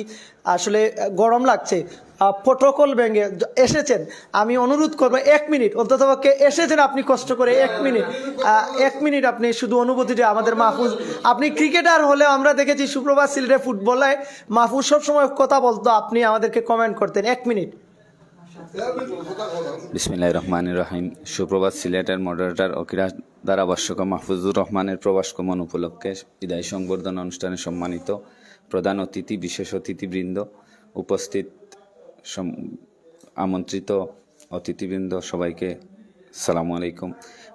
আসলে গরম লাগছে, প্রোটোকল ভেঙে এসেছেন, আমি অনুরোধ করবো 1 মিনিট অন্ততপক্ষে এসেছেন আপনি কষ্ট করে 1 মিনিট আপনি শুধু অনুভূতিটা আমাদের মাহফুজ, আপনি ক্রিকেটার হলে আমরা দেখেছি সুপ্রভাত সিলেটে ফুটবলে মাহফুজ সবসময় কথা বলতো, আপনি আমাদেরকে কমেন্ট করতেন। 1 মিনিট। বিসমিল্লাহির রহমানির রহিম। সুপ্রভাত সিলেটের মডারেটর ও ক্রীড়া ধারাভাষ্যকার মাহফুজুর রহমানের প্রবাস গমন উপলক্ষে বিদায় সংবর্ধনা অনুষ্ঠানে সম্মানিত প্রধান অতিথি, বিশেষ অতিথিবৃন্দ, উপস্থিত আমন্ত্রিত অতিথিবৃন্দ, সবাইকে সালামু আলাইকুম।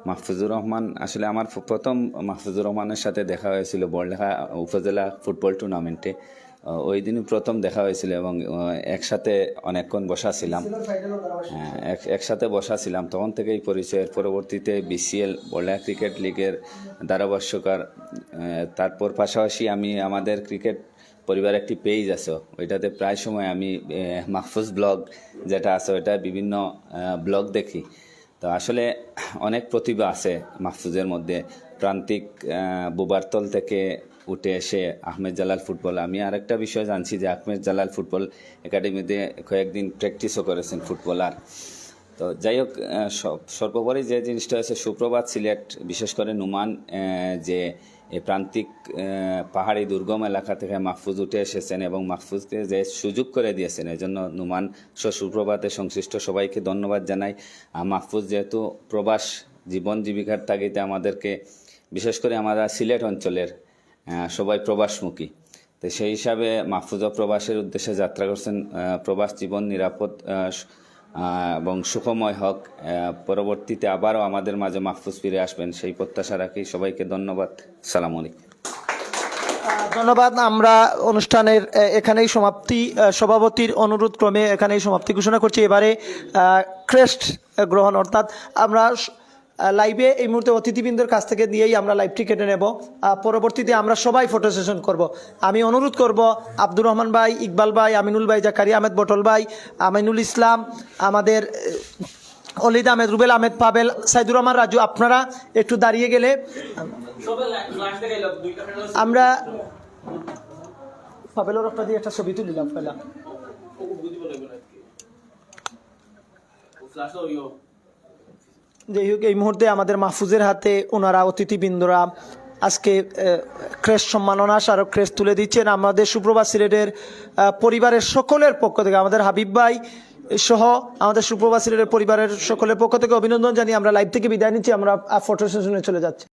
মাহফুজুর রহমান, আসলে আমার প্রথম মাহফুজুর রহমানের সাথে দেখা হয়েছিল বড়লেখা উপজেলা ফুটবল টুর্নামেন্টে। ওই দিনই প্রথম দেখা হয়েছিল এবং একসাথে অনেকক্ষণ একসাথে বসা ছিলাম। তখন থেকেই পরিচয়ের পরবর্তীতে BCL বড়লেখা ক্রিকেট লিগের ধারাভাষ্যকার, তারপর পাশাপাশি আমি আমাদের ক্রিকেট পরিবার একটি পেজ আছে, ওইটাতে প্রায় সময় আমি মাহফুজ ব্লগ যেটা আছে ওইটা বিভিন্ন ব্লগ দেখি। তো আসলে অনেক প্রতিভা আছে মাহফুজের মধ্যে। প্রান্তিক বুবারতল থেকে উঠে এসে আহমেদ জালাল ফুটবল, আমি আরেকটা বিষয় জানছি যে আহমেদ জালাল ফুটবল একাডেমিতে কয়েকদিন প্র্যাকটিসও করেছেন ফুটবলার। তো যাই হোক, সর্বোপরি যে জিনিসটা হচ্ছে সুপ্রভাত সিলেট, বিশেষ করে নুমান, যে এই প্রান্তিক পাহাড়ি দুর্গম এলাকা থেকে মাহফুজ উঠে এসেছেন এবং মাহফুজকে যে সুযোগ করে দিয়েছেন, এই জন্য নুমান সুপ্রভাতে সংশ্লিষ্ট সবাইকে ধন্যবাদ জানাই। মাহফুজ যেহেতু প্রবাস জীবন জীবিকার তাগিদে আমাদেরকে, বিশেষ করে আমরা সিলেট অঞ্চলের সবাই প্রবাসমুখী, তো সেই হিসাবে মাহফুজও প্রবাসের উদ্দেশ্যে যাত্রা করছেন। প্রবাস জীবন নিরাপদ এবং সুখময় হোক, পরবর্তীতে আবারও আমাদের মাঝে মাহফুজ ফিরে আসবেন সেই প্রত্যাশা রাখি। সবাইকে ধন্যবাদ। সালাম আলাইকুম। ধন্যবাদ। আমরা অনুষ্ঠানের এখানেই সমাপ্তি, সভাপতির অনুরোধ ক্রমে এখানেই সমাপ্তি ঘোষণা করছি। এবারে ক্রেস্ট গ্রহণ, অর্থাৎ আমরা লাইভে এই মুহূর্তে অতিথিবৃন্দের কাছ থেকে দিয়েই আমরা লাইভটি কেটে নেব। পরবর্তীতে আমরা সবাই ফটো সেশন করব। আমি অনুরোধ করব আব্দুর রহমান ভাই, ইকবাল ভাই, আমিনুল ভাই, জাকারিয়া আহমেদ বটল ভাই, আমিনুল ইসলাম, আমাদের অলিদ আহমেদ, রুবেল আহমেদ, পাবেল, সাইদুর রহমান রাজু, আপনারা একটু দাঁড়িয়ে গেলে আমরা পাবেলের একটা দিয়ে একটা ছবি তুলিলাম পেলাম। যাই হোক, এই মুহূর্তে আমাদের মাহফুজের হাতে ওনারা অতিথিবৃন্দরা আজকে ক্রেস্ট সম্মাননা স্মারক ক্রেস্ট তুলে দিচ্ছেন। আমাদের সুপ্রভাত সিলেটের পরিবারের সকলের পক্ষ থেকে, আমাদের হাবিব ভাই সহ আমাদের সুপ্রভাত সিলেটের পরিবারের সকলের পক্ষ থেকে অভিনন্দন জানিয়ে আমরা লাইভ থেকে বিদায় নিচ্ছি। আমরা ফটো সেশনে চলে যাচ্ছি।